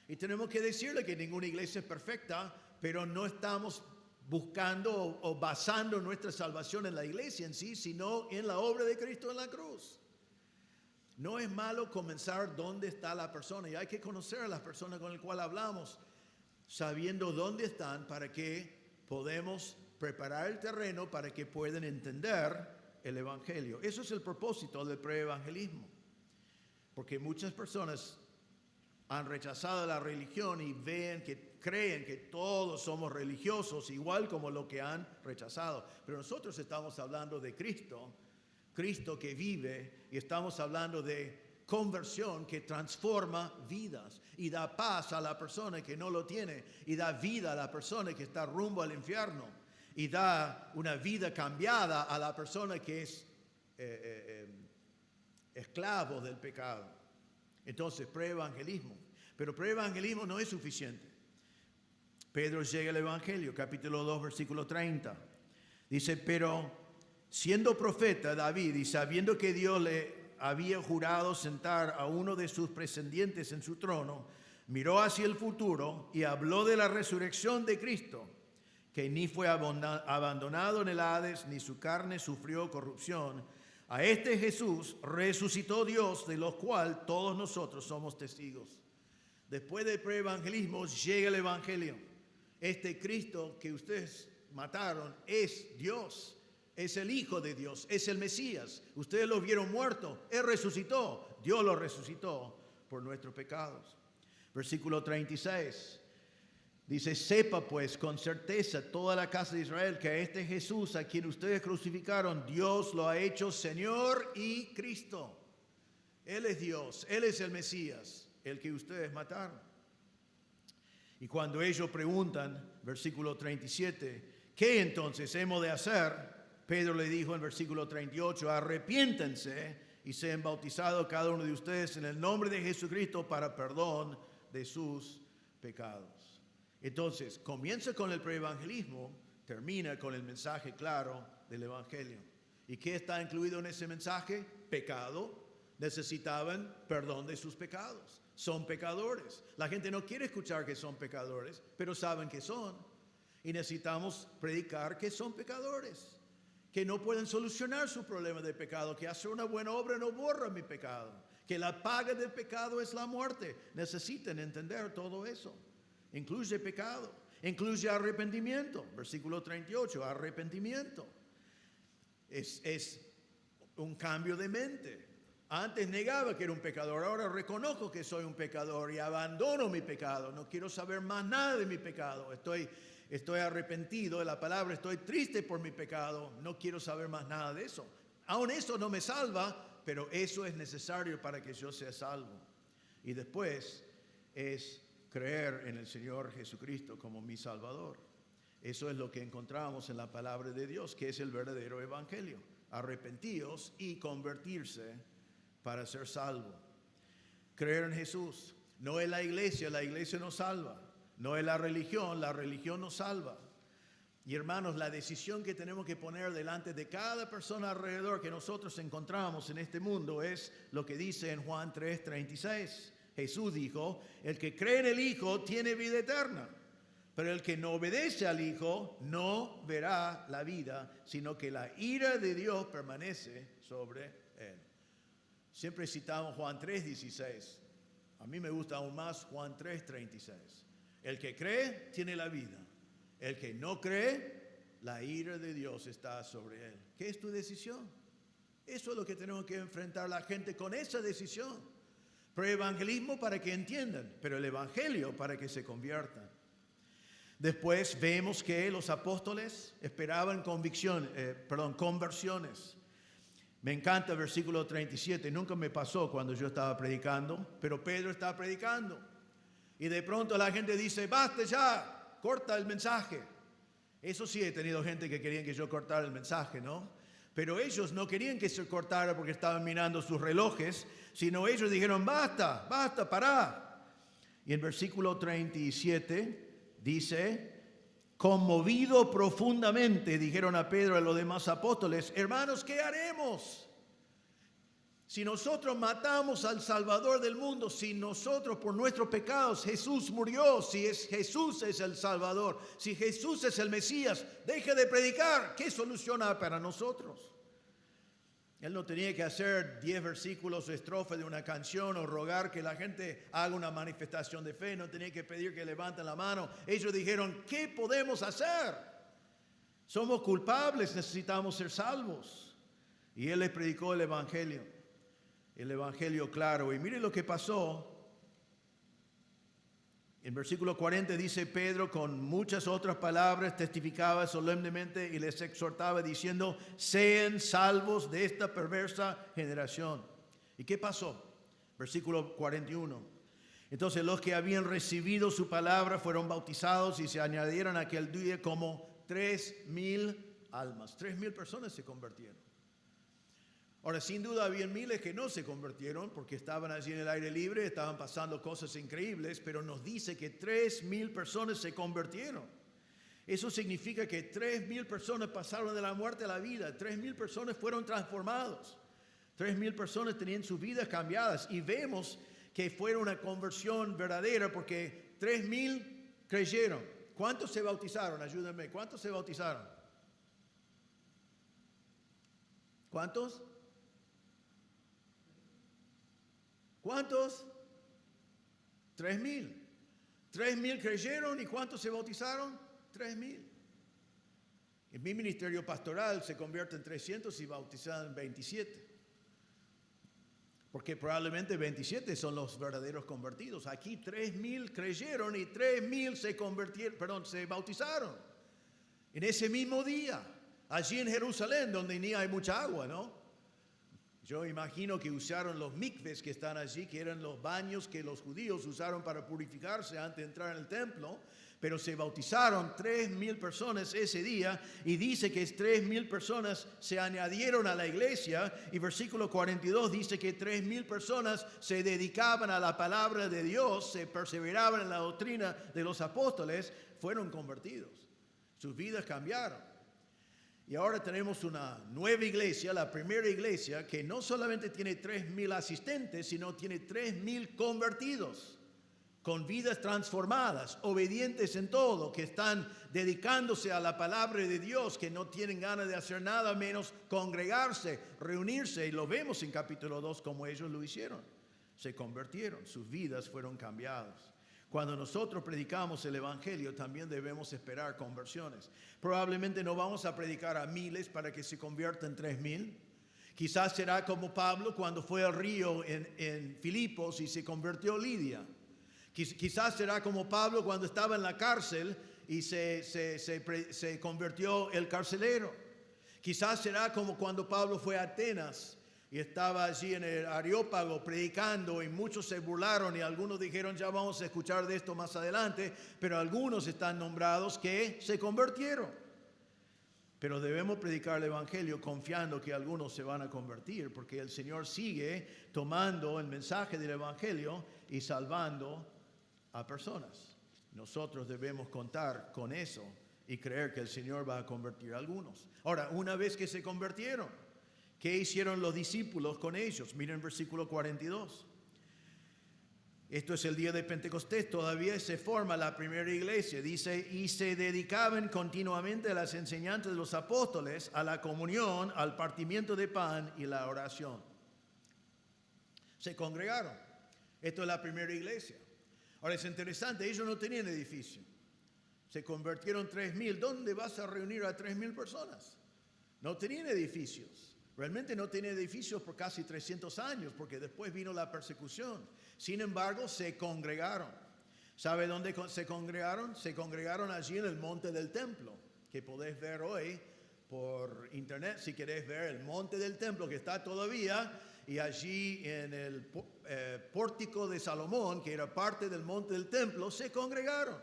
Y tenemos que decirle que ninguna iglesia es perfecta, pero no estamos buscando o basando nuestra salvación en la iglesia en sí, sino en la obra de Cristo en la cruz. No es malo comenzar dónde está la persona y hay que conocer a las personas con las cuales hablamos, sabiendo dónde están para que podamos preparar el terreno para que puedan entender el Evangelio. Eso es el propósito del preevangelismo, porque muchas personas han rechazado la religión y creen que todos somos religiosos, igual como lo que han rechazado. Pero nosotros estamos hablando de Cristo, Cristo que vive, y estamos hablando de conversión que transforma vidas y da paz a la persona que no lo tiene y da vida a la persona que está rumbo al infierno y da una vida cambiada a la persona que es esclavo del pecado. Entonces, preevangelismo. Pero preevangelismo no es suficiente. Pedro llega al Evangelio, capítulo 2, versículo 30. Dice, pero siendo profeta David y sabiendo que Dios le había jurado sentar a uno de sus descendientes en su trono, miró hacia el futuro y habló de la resurrección de Cristo, que ni fue abandonado en el Hades, ni su carne sufrió corrupción. A este Jesús resucitó Dios, de lo cual todos nosotros somos testigos. Después del preevangelismo llega el Evangelio. Este Cristo que ustedes mataron es Dios, es el Hijo de Dios, es el Mesías. Ustedes lo vieron muerto, Él resucitó, Dios lo resucitó por nuestros pecados. Versículo 36. Dice, sepa pues con certeza toda la casa de Israel que a este Jesús a quien ustedes crucificaron, Dios lo ha hecho Señor y Cristo. Él es Dios, Él es el Mesías, el que ustedes mataron. Y cuando ellos preguntan, versículo 37, ¿qué entonces hemos de hacer? Pedro le dijo en versículo 38, arrepiéntense y sean bautizados cada uno de ustedes en el nombre de Jesucristo para perdón de sus pecados. Entonces, comienza con el preevangelismo, termina con el mensaje claro del evangelio. ¿Y qué está incluido en ese mensaje? Pecado. Necesitaban perdón de sus pecados. Son pecadores. La gente no quiere escuchar que son pecadores, pero saben que son. Y necesitamos predicar que son pecadores, que no pueden solucionar su problema de pecado, que hacer una buena obra no borra mi pecado, que la paga del pecado es la muerte. Necesitan entender todo eso. Incluye pecado, incluye arrepentimiento. Versículo 38, arrepentimiento. Es un cambio de mente. Antes negaba que era un pecador, ahora reconozco que soy un pecador y abandono mi pecado. No quiero saber más nada de mi pecado. Estoy arrepentido de la palabra, estoy triste por mi pecado. No quiero saber más nada de eso. Aún eso no me salva, pero eso es necesario para que yo sea salvo. Y después es creer en el Señor Jesucristo como mi Salvador. Eso es lo que encontramos en la palabra de Dios, que es el verdadero evangelio. Arrepentíos y convertirse para ser salvo. Creer en Jesús. No es la iglesia nos salva. No es la religión nos salva. Y hermanos, la decisión que tenemos que poner delante de cada persona alrededor que nosotros encontramos en este mundo es lo que dice en Juan 3:36. Jesús dijo, el que cree en el Hijo tiene vida eterna. Pero el que no obedece al Hijo no verá la vida, sino que la ira de Dios permanece sobre él. Siempre citamos Juan 3:16. A mí me gusta aún más Juan 3:36. El que cree tiene la vida. El que no cree, la ira de Dios está sobre él. ¿Qué es tu decisión? Eso es lo que tenemos que enfrentar a la gente con esa decisión. Preevangelismo para que entiendan, pero el evangelio para que se conviertan. Después vemos que los apóstoles esperaban conversiones. Me encanta el versículo 37. Nunca me pasó cuando yo estaba predicando, pero Pedro estaba predicando. Y de pronto la gente dice, basta ya, corta el mensaje. Eso sí, he tenido gente que querían que yo cortara el mensaje, ¿no? Pero ellos no querían que se cortara porque estaban mirando sus relojes, sino ellos dijeron, basta, pará. Y en versículo 37 dice, conmovido profundamente, dijeron a Pedro y a los demás apóstoles, hermanos, ¿qué haremos? Si nosotros matamos al Salvador del mundo, si nosotros por nuestros pecados Jesús murió, Jesús es el Salvador, si Jesús es el Mesías, deje de predicar, ¿qué solución hay para nosotros? Él no tenía que hacer 10 versículos o estrofas de una canción o rogar que la gente haga una manifestación de fe, no tenía que pedir que levanten la mano. Ellos dijeron, ¿qué podemos hacer? Somos culpables, necesitamos ser salvos. Y él les predicó el evangelio claro. Y mire lo que pasó. En versículo 40 dice, Pedro con muchas otras palabras testificaba solemnemente y les exhortaba diciendo, sean salvos de esta perversa generación. ¿Y qué pasó? Versículo 41. Entonces los que habían recibido su palabra fueron bautizados y se añadieron aquel día como 3,000 almas. 3,000 personas se convirtieron. Ahora, sin duda había miles que no se convirtieron porque estaban allí en el aire libre, estaban pasando cosas increíbles, pero nos dice que 3,000 personas se convirtieron. Eso significa que 3,000 personas pasaron de la muerte a la vida, 3,000 personas fueron transformados, 3,000 personas tenían sus vidas cambiadas y vemos que fue una conversión verdadera porque 3,000 creyeron. ¿Cuántos se bautizaron? Ayúdenme, ¿cuántos se bautizaron? ¿Cuántos? ¿Cuántos? 3,000. 3,000 creyeron y ¿cuántos se bautizaron? 3,000. En mi ministerio pastoral se convierte en 300 y bautizan 27. Porque probablemente 27 son los verdaderos convertidos. Aquí 3,000 creyeron y 3,000 se bautizaron. En ese mismo día, allí en Jerusalén, donde ni hay mucha agua, ¿no? Yo imagino que usaron los mikves que están allí, que eran los baños que los judíos usaron para purificarse antes de entrar en el templo. Pero se bautizaron 3,000 personas ese día y dice que 3,000 personas se añadieron a la iglesia y versículo 42 dice que 3,000 personas se dedicaban a la palabra de Dios, se perseveraban en la doctrina de los apóstoles, fueron convertidos. Sus vidas cambiaron. Y ahora tenemos una nueva iglesia, la primera iglesia, que no solamente tiene 3,000 asistentes, sino tiene 3,000 convertidos, con vidas transformadas, obedientes en todo, que están dedicándose a la palabra de Dios, que no tienen ganas de hacer nada menos congregarse, reunirse, y lo vemos en capítulo 2 como ellos lo hicieron. Se convirtieron, sus vidas fueron cambiadas. Cuando nosotros predicamos el evangelio, también debemos esperar conversiones. Probablemente no vamos a predicar a miles para que se conviertan 3,000. Quizás será como Pablo cuando fue al río en Filipos y se convirtió Lidia. Quizás será como Pablo cuando estaba en la cárcel y se convirtió el carcelero. Quizás será como cuando Pablo fue a Atenas y estaba allí en el Areópago predicando y muchos se burlaron y algunos dijeron ya vamos a escuchar de esto más adelante, pero algunos están nombrados que se convirtieron. Pero debemos predicar el evangelio confiando que algunos se van a convertir porque el Señor sigue tomando el mensaje del evangelio y salvando a personas. Nosotros debemos contar con eso y creer que el Señor va a convertir a algunos. Ahora, una vez que se convirtieron, ¿qué hicieron los discípulos con ellos? Miren versículo 42. Esto es el día de Pentecostés, todavía se forma la primera iglesia. Dice, y se dedicaban continuamente a las enseñanzas de los apóstoles, a la comunión, al partimiento de pan y la oración. Se congregaron. Esto es la primera iglesia. Ahora es interesante, ellos no tenían edificio. Se convirtieron 3,000. ¿Dónde vas a reunir a 3,000 personas? No tenían edificios. Realmente no tenían edificios por casi 300 años, porque después vino la persecución. Sin embargo, se congregaron. ¿Sabe dónde se congregaron? Se congregaron allí en el monte del templo, que podés ver hoy por internet si querés ver el monte del templo que está todavía. Y allí en el pórtico de Salomón, que era parte del monte del templo, se congregaron.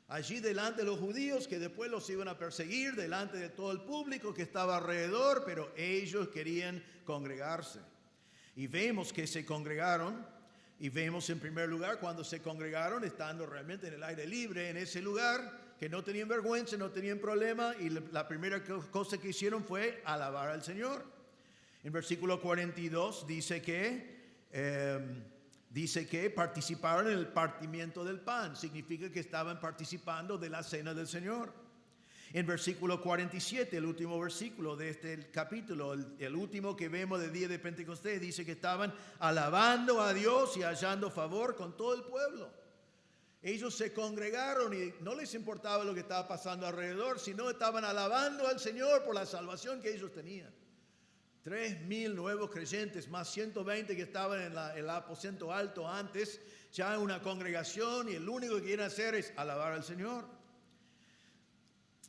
Allí delante de los judíos que después los iban a perseguir, delante de todo el público que estaba alrededor, pero ellos querían congregarse. Y vemos que se congregaron, y vemos en primer lugar cuando se congregaron, estando realmente en el aire libre, en ese lugar, que no tenían vergüenza, no tenían problema, y la primera cosa que hicieron fue alabar al Señor. En versículo 42 dice que participaron en el partimiento del pan. Significa que estaban participando de la cena del Señor. En versículo 47, el último versículo de este capítulo, el último que vemos del día de Pentecostés, dice que estaban alabando a Dios y hallando favor con todo el pueblo. Ellos se congregaron y no les importaba lo que estaba pasando alrededor, sino estaban alabando al Señor por la salvación que ellos tenían. 3,000 nuevos creyentes, más 120 que estaban en el aposento alto antes, ya una congregación, y el único que quieren hacer es alabar al Señor.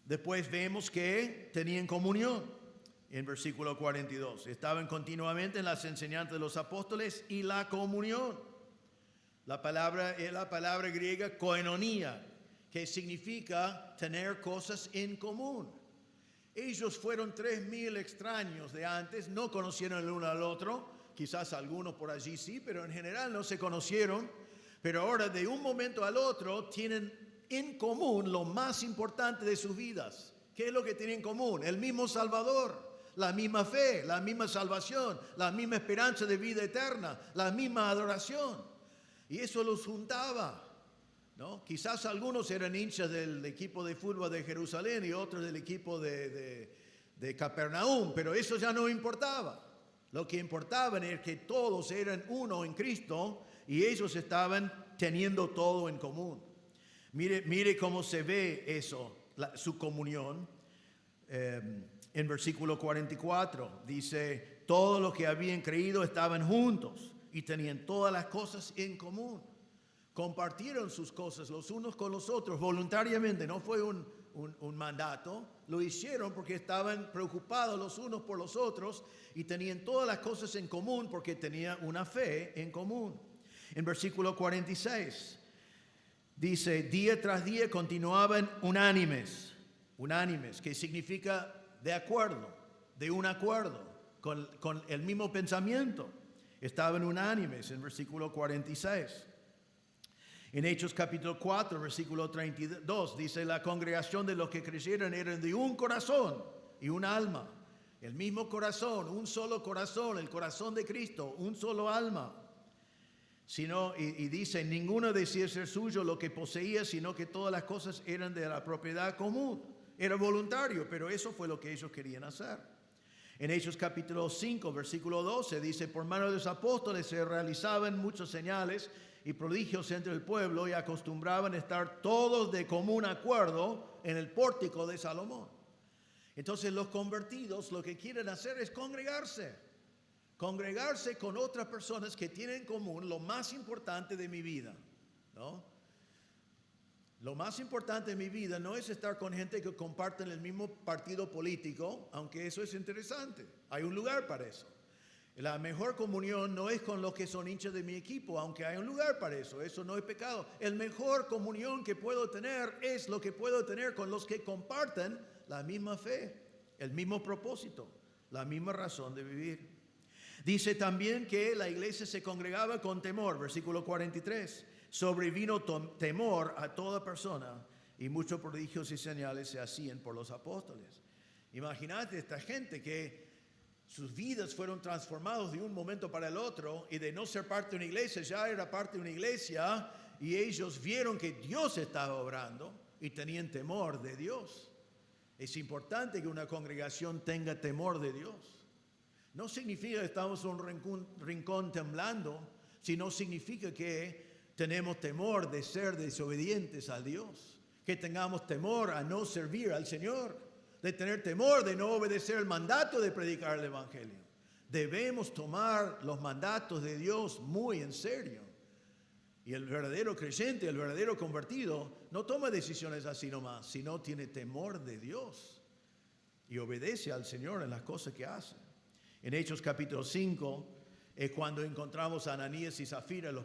Después vemos que tenían comunión en versículo 42. Estaban continuamente en las enseñanzas de los apóstoles y la comunión. La palabra es la palabra griega koinonia, que significa tener cosas en común. Ellos fueron 3,000 extraños de antes, no conocieron el uno al otro, quizás algunos por allí sí, pero en general no se conocieron. Pero ahora de un momento al otro tienen en común lo más importante de sus vidas. ¿Qué es lo que tienen en común? El mismo Salvador, la misma fe, la misma salvación, la misma esperanza de vida eterna, la misma adoración. Y eso los juntaba, ¿no? Quizás algunos eran hinchas del equipo de fútbol de Jerusalén y otros del equipo de Capernaum, pero eso ya no importaba. Lo que importaba era que todos eran uno en Cristo y ellos estaban teniendo todo en común. Mire cómo se ve eso, su comunión. En versículo 44 dice, todos los que habían creído estaban juntos y tenían todas las cosas en común. Compartieron sus cosas los unos con los otros voluntariamente, no fue un mandato, lo hicieron porque estaban preocupados los unos por los otros y tenían todas las cosas en común porque tenían una fe en común. En versículo 46 Dice, día tras día continuaban unánimes, que significa de acuerdo, de un acuerdo, con el mismo pensamiento. Estaban unánimes en versículo 46. En Hechos capítulo 4, versículo 32, dice, la congregación de los que creyeron eran de un corazón y un alma. El mismo corazón, un solo corazón, el corazón de Cristo, un solo alma. Y dice, ninguno decía ser suyo lo que poseía, sino que todas las cosas eran de la propiedad común. Era voluntario, pero eso fue lo que ellos querían hacer. En Hechos capítulo 5, versículo 12, dice, por mano de los apóstoles se realizaban muchos señales y prodigios entre el pueblo y acostumbraban a estar todos de común acuerdo en el pórtico de Salomón. Entonces los convertidos lo que quieren hacer es congregarse con otras personas que tienen en común lo más importante de mi vida, ¿no? Lo más importante de mi vida no es estar con gente que comparten el mismo partido político, aunque eso es interesante. Hay un lugar para eso. La mejor comunión no es con los que son hinchas de mi equipo, aunque hay un lugar para eso. Eso no es pecado. La mejor comunión que puedo tener es lo que puedo tener con los que comparten la misma fe, el mismo propósito, la misma razón de vivir. Dice también que la iglesia se congregaba con temor, versículo 43. Sobrevino temor a toda persona y muchos prodigios y señales se hacían por los apóstoles. Imagínate esta gente que sus vidas fueron transformadas de un momento para el otro y de no ser parte de una iglesia, ya era parte de una iglesia y ellos vieron que Dios estaba obrando y tenían temor de Dios. Es importante que una congregación tenga temor de Dios. No significa que estamos en un rincón temblando, sino significa que tenemos temor de ser desobedientes a Dios, que tengamos temor a no servir al Señor, de tener temor de no obedecer el mandato de predicar el Evangelio. Debemos tomar los mandatos de Dios muy en serio. Y el verdadero creyente, el verdadero convertido, no toma decisiones así nomás, sino tiene temor de Dios y obedece al Señor en las cosas que hace. En Hechos capítulo 5 es cuando encontramos a Ananías y Zafira, la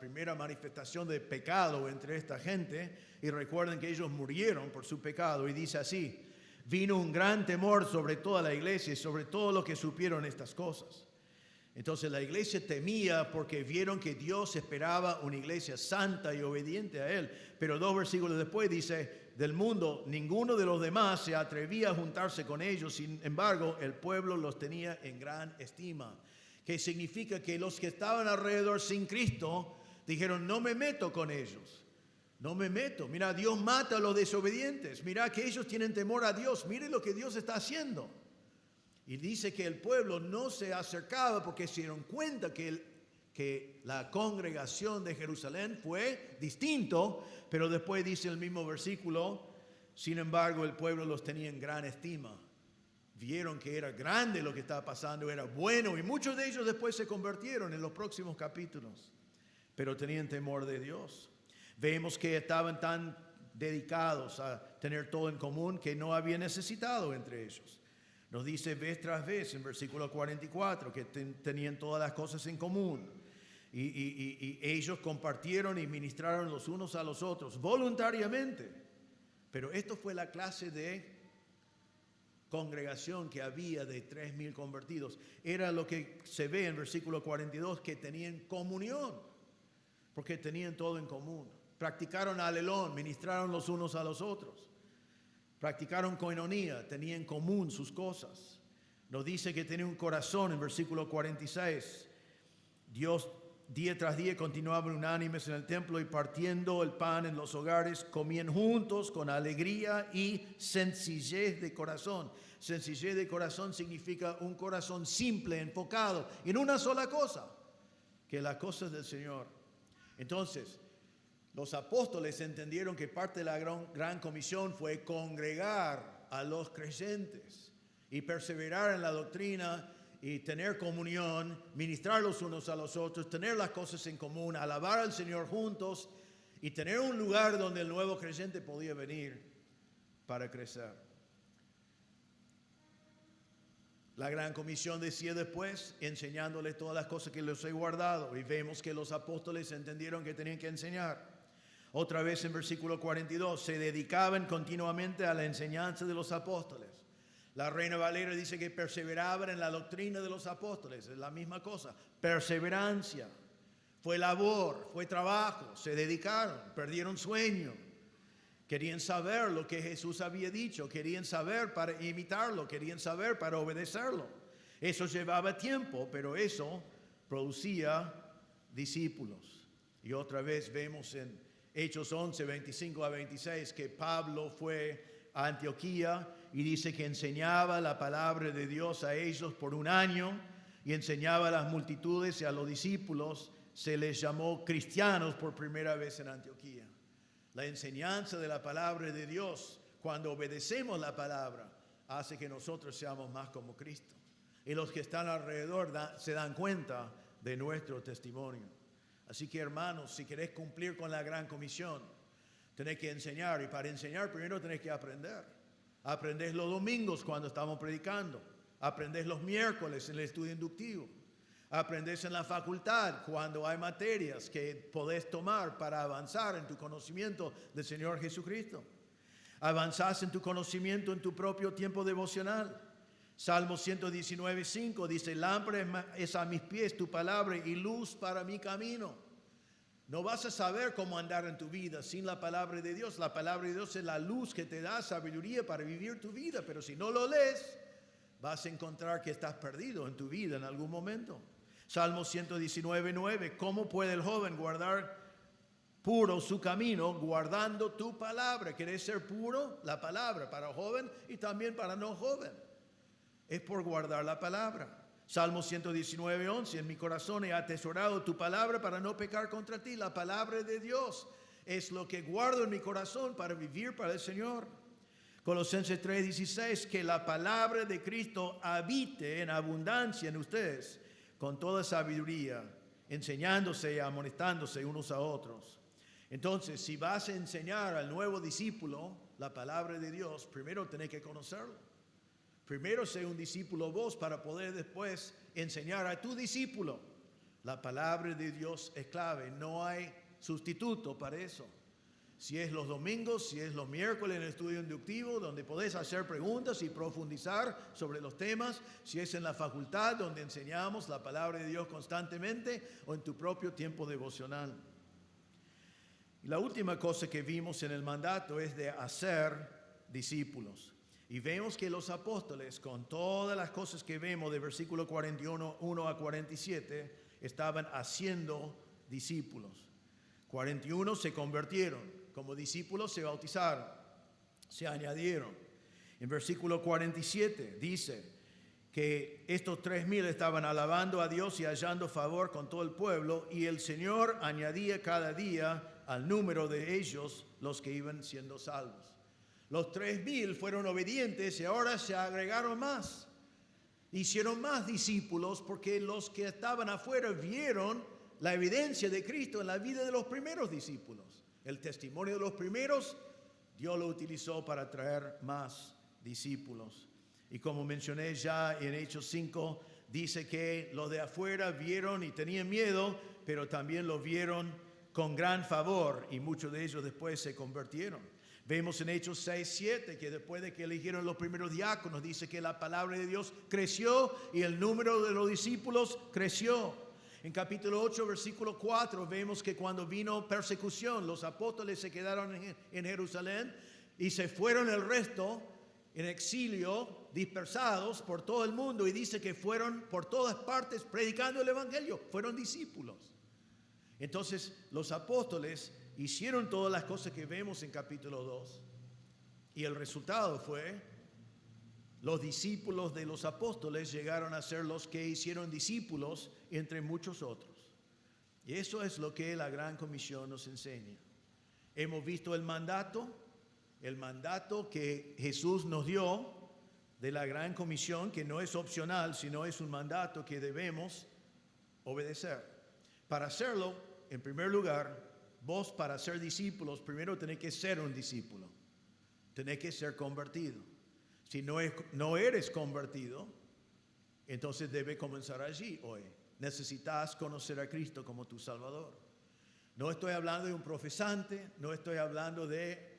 primera manifestación de pecado entre esta gente. Y recuerden que ellos murieron por su pecado. Y dice así, vino un gran temor sobre toda la iglesia y sobre todos los que supieron estas cosas. Entonces la iglesia temía porque vieron que Dios esperaba una iglesia santa y obediente a Él. Pero 2 versículos después dice, del mundo ninguno de los demás se atrevía a juntarse con ellos. Sin embargo, el pueblo los tenía en gran estima. Que significa que los que estaban alrededor sin Cristo dijeron, no me meto con ellos, no me meto. Mira, Dios mata a los desobedientes, mira que ellos tienen temor a Dios, mire lo que Dios está haciendo. Y dice que el pueblo no se acercaba porque se dieron cuenta que la congregación de Jerusalén fue distinto, pero después dice el mismo versículo, sin embargo el pueblo los tenía en gran estima. Vieron que era grande lo que estaba pasando, era bueno, y muchos de ellos después se convirtieron en los próximos capítulos, pero tenían temor de Dios. Vemos que estaban tan dedicados a tener todo en común que no había necesitado entre ellos. Nos dice vez tras vez en versículo 44 que tenían todas las cosas en común. Y ellos compartieron y ministraron los unos a los otros voluntariamente. Pero esto fue la clase de congregación que había de 3,000 convertidos. Era lo que se ve en versículo 42, que tenían comunión, porque tenían todo en común. Practicaron alelón, ministraron los unos a los otros. Practicaron coinonía, tenían en común sus cosas. Nos dice que tenía un corazón en versículo 46. Dios día tras día continuaban unánimes en el templo y partiendo el pan en los hogares, comían juntos con alegría y sencillez de corazón. Sencillez de corazón significa un corazón simple, enfocado en una sola cosa, que las cosas del Señor. Entonces, los apóstoles entendieron que parte de la gran comisión fue congregar a los creyentes y perseverar en la doctrina y tener comunión, ministrar los unos a los otros, tener las cosas en común, alabar al Señor juntos y tener un lugar donde el nuevo creyente podía venir para crecer. La gran comisión decía después, enseñándoles todas las cosas que les he guardado, y vemos que los apóstoles entendieron que tenían que enseñar. Otra vez en versículo 42, se dedicaban continuamente a la enseñanza de los apóstoles. La Reina Valera dice que perseveraban en la doctrina de los apóstoles, es la misma cosa, perseverancia. Fue labor, fue trabajo, se dedicaron, perdieron sueño. Querían saber lo que Jesús había dicho, querían saber para imitarlo, querían saber para obedecerlo. Eso llevaba tiempo, pero eso producía discípulos. Y otra vez vemos en Hechos 11, 25 a 26 que Pablo fue a Antioquía y dice que enseñaba la palabra de Dios a ellos por un año y enseñaba a las multitudes y a los discípulos. Se les llamó cristianos por primera vez en Antioquía. La enseñanza de la palabra de Dios, cuando obedecemos la palabra, hace que nosotros seamos más como Cristo. Y los que están alrededor se dan cuenta de nuestro testimonio. Así que, hermanos, si querés cumplir con la gran comisión, tenés que enseñar. Y para enseñar primero tenés que aprender. Aprendés los domingos cuando estamos predicando. Aprendés los miércoles en el estudio inductivo. Aprendés en la facultad cuando hay materias que podés tomar para avanzar en tu conocimiento del Señor Jesucristo. Avanzás en tu conocimiento en tu propio tiempo devocional. Salmo 119:5 dice, lámpara es a mis pies tu palabra y luz para mi camino. No vas a saber cómo andar en tu vida sin la palabra de Dios. La palabra de Dios es la luz que te da sabiduría para vivir tu vida, pero si no lo lees, vas a encontrar que estás perdido en tu vida en algún momento. Salmo 119:9, ¿cómo puede el joven guardar puro su camino guardando tu palabra? ¿Querés ser puro? La palabra para joven y también para no joven. Es por guardar la palabra. Salmo 119:11, en mi corazón he atesorado tu palabra para no pecar contra ti. La palabra de Dios es lo que guardo en mi corazón para vivir para el Señor. Colosenses 3:16, que la palabra de Cristo habite en abundancia en ustedes, con toda sabiduría, enseñándose y amonestándose unos a otros. Entonces, si vas a enseñar al nuevo discípulo la palabra de Dios, primero tenés que conocerlo. Primero sé un discípulo vos para poder después enseñar a tu discípulo. La palabra de Dios es clave, no hay sustituto para eso. Si es los domingos, si es los miércoles en el estudio inductivo, donde podés hacer preguntas y profundizar sobre los temas, si es en la facultad, donde enseñamos la palabra de Dios constantemente, o en tu propio tiempo devocional. Y la última cosa que vimos en el mandato es de hacer discípulos. Y vemos que los apóstoles, con todas las cosas que vemos de versículo 41, 1 a 47, estaban haciendo discípulos. 41 se convirtieron. Como discípulos se bautizaron, se añadieron. En versículo 47 dice que estos 3,000 estaban alabando a Dios y hallando favor con todo el pueblo, y el Señor añadía cada día al número de ellos los que iban siendo salvos. Los 3,000 fueron obedientes y ahora se agregaron más. Hicieron más discípulos porque los que estaban afuera vieron la evidencia de Cristo en la vida de los primeros discípulos. El testimonio de los primeros, Dios lo utilizó para traer más discípulos. Y como mencioné ya en Hechos 5, dice que los de afuera vieron y tenían miedo, pero también lo vieron con gran favor y muchos de ellos después se convirtieron. Vemos en Hechos 6:7 que después de que eligieron los primeros diáconos, dice que la palabra de Dios creció y el número de los discípulos creció. En capítulo 8, versículo 4, vemos que cuando vino persecución, los apóstoles se quedaron en Jerusalén y se fueron el resto en exilio, dispersados por todo el mundo. Y dice que fueron por todas partes predicando el evangelio. Fueron discípulos. Entonces, los apóstoles hicieron todas las cosas que vemos en capítulo 2. Y el resultado fue, los discípulos de los apóstoles llegaron a ser los que hicieron discípulos entre muchos otros. Y eso es lo que la Gran Comisión nos enseña. Hemos visto el mandato que Jesús nos dio de la Gran Comisión, que no es opcional, sino es un mandato que debemos obedecer. Para hacerlo, en primer lugar, vos para ser discípulos, primero tenés que ser un discípulo. Tenés que ser convertido. Si no eres convertido, entonces debe comenzar allí hoy. Necesitas conocer a Cristo como tu Salvador. No estoy hablando de un profesante, no estoy hablando de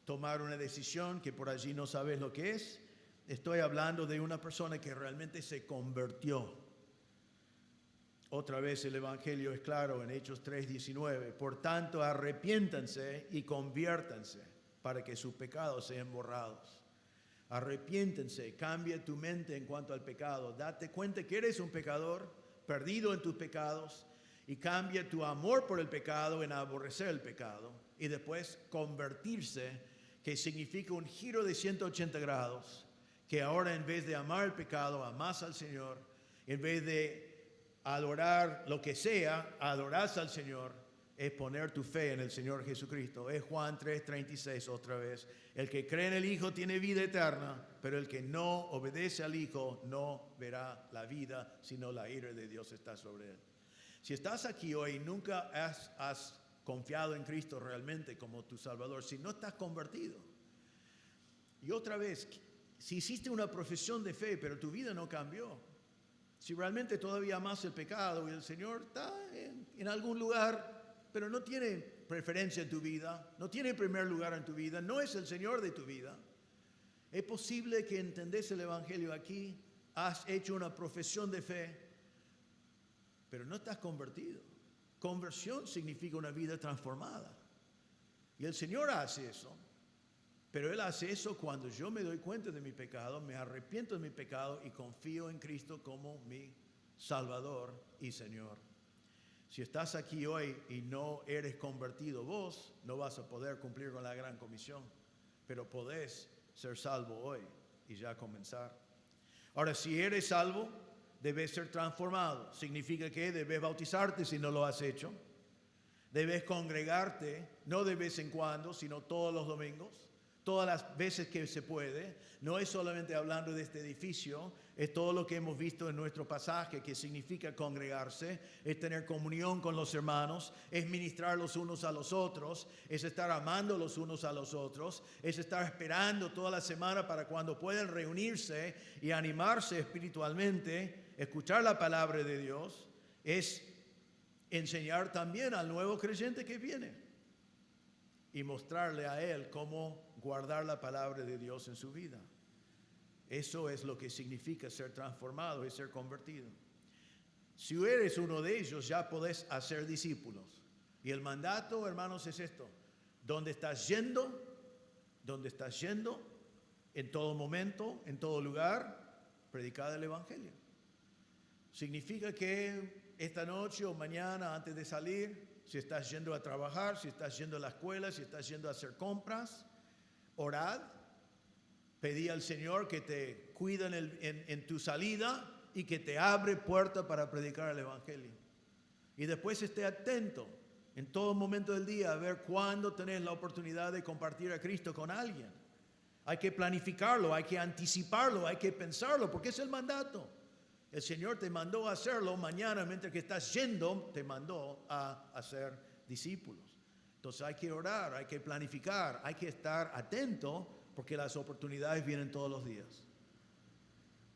tomar una decisión que por allí no sabes lo que es. Estoy hablando de una persona que realmente se convirtió. Otra vez el Evangelio es claro en Hechos 3:19. Por tanto, arrepiéntanse y conviértanse para que sus pecados sean borrados. Arrepiéntense, cambia tu mente en cuanto al pecado. Date cuenta que eres un pecador, perdido en tus pecados, y cambia tu amor por el pecado en aborrecer el pecado. Y después convertirse, que significa un giro de 180 grados, que ahora en vez de amar el pecado, amas al Señor, en vez de adorar lo que sea, adorás al Señor, es poner tu fe en el Señor Jesucristo. Es Juan 3:36 otra vez. El que cree en el Hijo tiene vida eterna, pero el que no obedece al Hijo no verá la vida, sino la ira de Dios está sobre él. Si estás aquí hoy y nunca has confiado en Cristo realmente como tu Salvador, si no estás convertido, y otra vez, si hiciste una profesión de fe, pero tu vida no cambió, si realmente todavía amas el pecado y el Señor está en algún lugar, pero no tiene preferencia en tu vida, no tiene primer lugar en tu vida, no es el Señor de tu vida, es posible que entendés el Evangelio aquí, has hecho una profesión de fe, pero no estás convertido. Conversión significa una vida transformada. Y el Señor hace eso. Pero Él hace eso cuando yo me doy cuenta de mi pecado, me arrepiento de mi pecado y confío en Cristo como mi Salvador y Señor. Si estás aquí hoy y no eres convertido, vos no vas a poder cumplir con la gran comisión. Pero podés ser salvo hoy y ya comenzar. Ahora, si eres salvo, debes ser transformado. Significa que debes bautizarte si no lo has hecho. Debes congregarte, no de vez en cuando, sino todos los domingos, todas las veces que se puede. No es solamente hablando de este edificio, es todo lo que hemos visto en nuestro pasaje, que significa congregarse, es tener comunión con los hermanos, es ministrar los unos a los otros, es estar amando los unos a los otros, es estar esperando toda la semana para cuando puedan reunirse y animarse espiritualmente, escuchar la palabra de Dios, es enseñar también al nuevo creyente que viene y mostrarle a él cómo guardar la palabra de Dios en su vida. Eso es lo que significa ser transformado y ser convertido. Si eres uno de ellos, ya podés hacer discípulos. Y el mandato, hermanos, es esto. ¿Dónde estás yendo? ¿Dónde estás yendo? En todo momento, en todo lugar, predicad el Evangelio. Significa que esta noche o mañana, antes de salir, si estás yendo a trabajar, si estás yendo a la escuela, si estás yendo a hacer compras, orad, pedí al Señor que te cuide en tu salida y que te abre puerta para predicar el Evangelio. Y después esté atento en todo momento del día a ver cuándo tenés la oportunidad de compartir a Cristo con alguien. Hay que planificarlo, hay que anticiparlo, hay que pensarlo, porque es el mandato. El Señor te mandó a hacerlo mañana, mientras que estás yendo, te mandó a hacer discípulos. Entonces hay que orar, hay que planificar, hay que estar atento, porque las oportunidades vienen todos los días.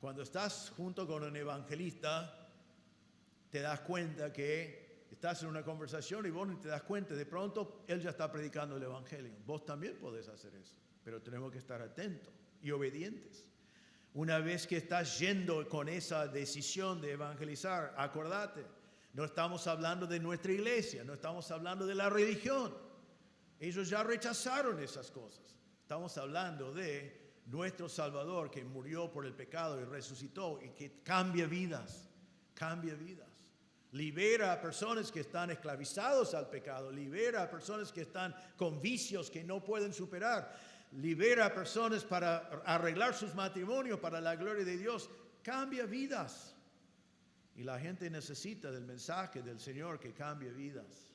Cuando estás junto con un evangelista, te das cuenta que estás en una conversación y vos no te das cuenta, de pronto él ya está predicando el Evangelio. Vos también podés hacer eso, pero tenemos que estar atentos y obedientes. Una vez que estás yendo con esa decisión de evangelizar, acordate, no estamos hablando de nuestra iglesia, no estamos hablando de la religión. Ellos ya rechazaron esas cosas. Estamos hablando de nuestro Salvador que murió por el pecado y resucitó y que cambia vidas, libera a personas que están esclavizados al pecado, libera a personas que están con vicios que no pueden superar, libera a personas para arreglar sus matrimonios para la gloria de Dios, cambia vidas. Y la gente necesita del mensaje del Señor que cambie vidas.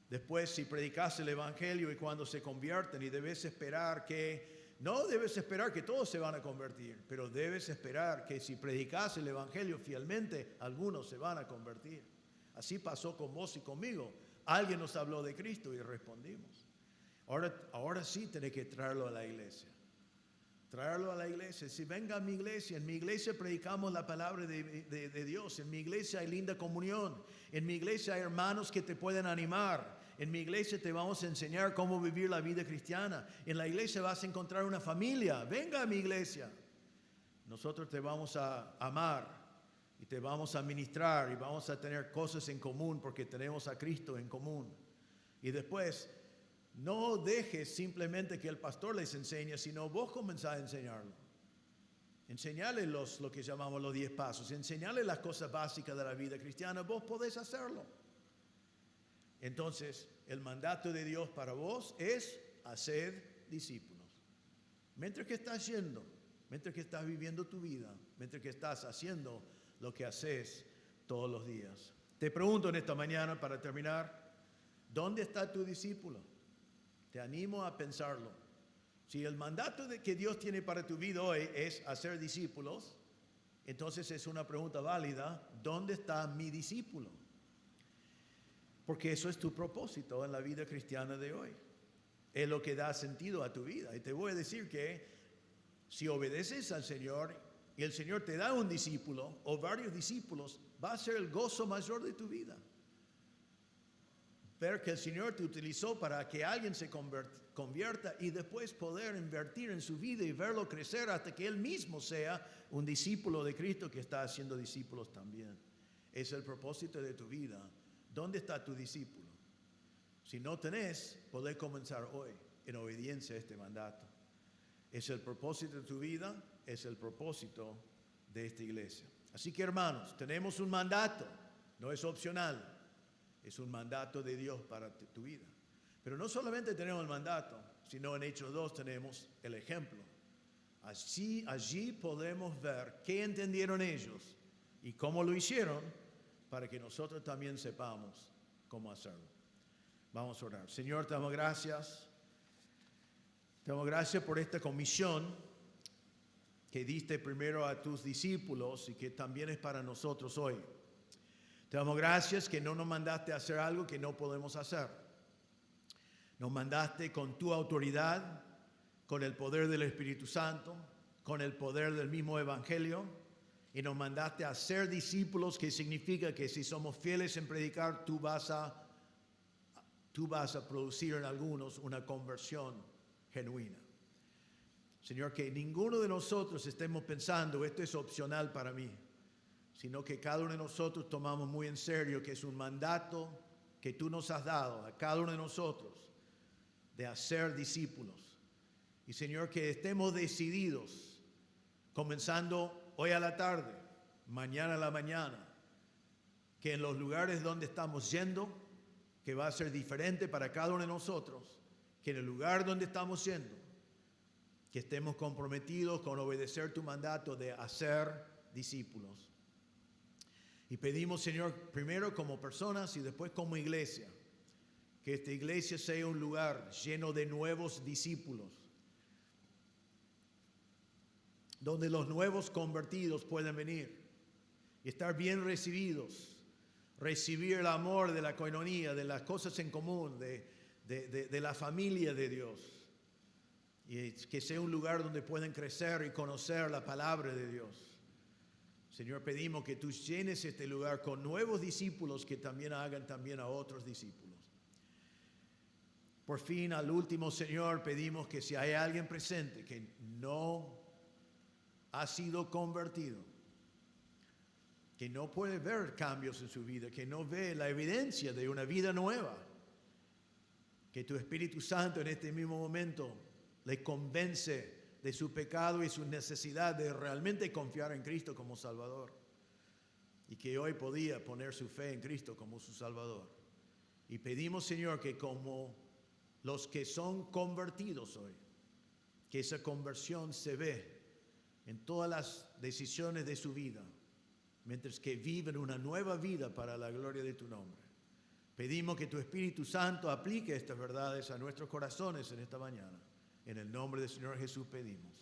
Después, si predicas el Evangelio y cuando se convierten, y no debes esperar que todos se van a convertir, pero debes esperar que si predicas el Evangelio fielmente, algunos se van a convertir. Así pasó con vos y conmigo. Alguien nos habló de Cristo y respondimos. Ahora sí tenés que traerlo a la iglesia. traerlo a la iglesia. Si venga a mi iglesia, en mi iglesia predicamos la palabra de Dios, en mi iglesia hay linda comunión, en mi iglesia hay hermanos que te pueden animar, en mi iglesia te vamos a enseñar cómo vivir la vida cristiana, en la iglesia vas a encontrar una familia, venga a mi iglesia. Nosotros te vamos a amar y te vamos a ministrar y vamos a tener cosas en común porque tenemos a Cristo en común. Y después, no dejes simplemente que el pastor les enseñe, sino vos comenzás a enseñarlo. Enseñarle lo que llamamos los 10 pasos, enseñarle las cosas básicas de la vida cristiana, vos podés hacerlo. Entonces, el mandato de Dios para vos es hacer discípulos. Mientras que estás yendo, mientras que estás viviendo tu vida, mientras que estás haciendo lo que haces todos los días. Te pregunto en esta mañana, para terminar, ¿dónde está tu discípulo? Te animo a pensarlo. Si el mandato que Dios tiene para tu vida hoy es hacer discípulos, entonces es una pregunta válida, ¿dónde está mi discípulo? Porque eso es tu propósito en la vida cristiana de hoy. Es lo que da sentido a tu vida. Y te voy a decir que si obedeces al Señor y el Señor te da un discípulo o varios discípulos, va a ser el gozo mayor de tu vida. Ver que el Señor te utilizó para que alguien se convierta y después poder invertir en su vida y verlo crecer hasta que Él mismo sea un discípulo de Cristo que está haciendo discípulos también. Es el propósito de tu vida. ¿Dónde está tu discípulo? Si no tenés, podés comenzar hoy en obediencia a este mandato. Es el propósito de tu vida, es el propósito de esta iglesia. Así que hermanos, tenemos un mandato, no es opcional. Es un mandato de Dios para tu vida. Pero no solamente tenemos el mandato, sino en Hechos 2 tenemos el ejemplo. Allí podemos ver qué entendieron ellos y cómo lo hicieron para que nosotros también sepamos cómo hacerlo. Vamos a orar. Señor, te damos gracias. Te damos gracias por esta comisión que diste primero a tus discípulos y que también es para nosotros hoy. Te damos gracias que no nos mandaste a hacer algo que no podemos hacer. Nos mandaste con tu autoridad, con el poder del Espíritu Santo, con el poder del mismo Evangelio, y nos mandaste a ser discípulos, que significa que si somos fieles en predicar, tú vas a producir en algunos una conversión genuina. Señor, que ninguno de nosotros estemos pensando, esto es opcional para mí, sino que cada uno de nosotros tomamos muy en serio que es un mandato que tú nos has dado a cada uno de nosotros de hacer discípulos. Y Señor, que estemos decididos, comenzando hoy a la tarde, mañana a la mañana, que en los lugares donde estamos yendo, que va a ser diferente para cada uno de nosotros, que en el lugar donde estamos yendo, que estemos comprometidos con obedecer tu mandato de hacer discípulos. Y pedimos, Señor, primero como personas y después como iglesia, que esta iglesia sea un lugar lleno de nuevos discípulos, donde los nuevos convertidos puedan venir y estar bien recibidos, recibir el amor de la coinonía, de las cosas en común, de la familia de Dios, y que sea un lugar donde puedan crecer y conocer la palabra de Dios. Señor, pedimos que tú llenes este lugar con nuevos discípulos que también hagan también a otros discípulos. Por fin, al último, Señor, pedimos que si hay alguien presente que no ha sido convertido, que no puede ver cambios en su vida, que no ve la evidencia de una vida nueva, que tu Espíritu Santo en este mismo momento le convence de su pecado y su necesidad de realmente confiar en Cristo como Salvador, y que hoy podía poner su fe en Cristo como su Salvador. Y pedimos, Señor, que como los que son convertidos hoy, que esa conversión se ve en todas las decisiones de su vida, mientras que viven una nueva vida para la gloria de tu nombre. Pedimos que tu Espíritu Santo aplique estas verdades a nuestros corazones en esta mañana. En el nombre del Señor Jesús pedimos.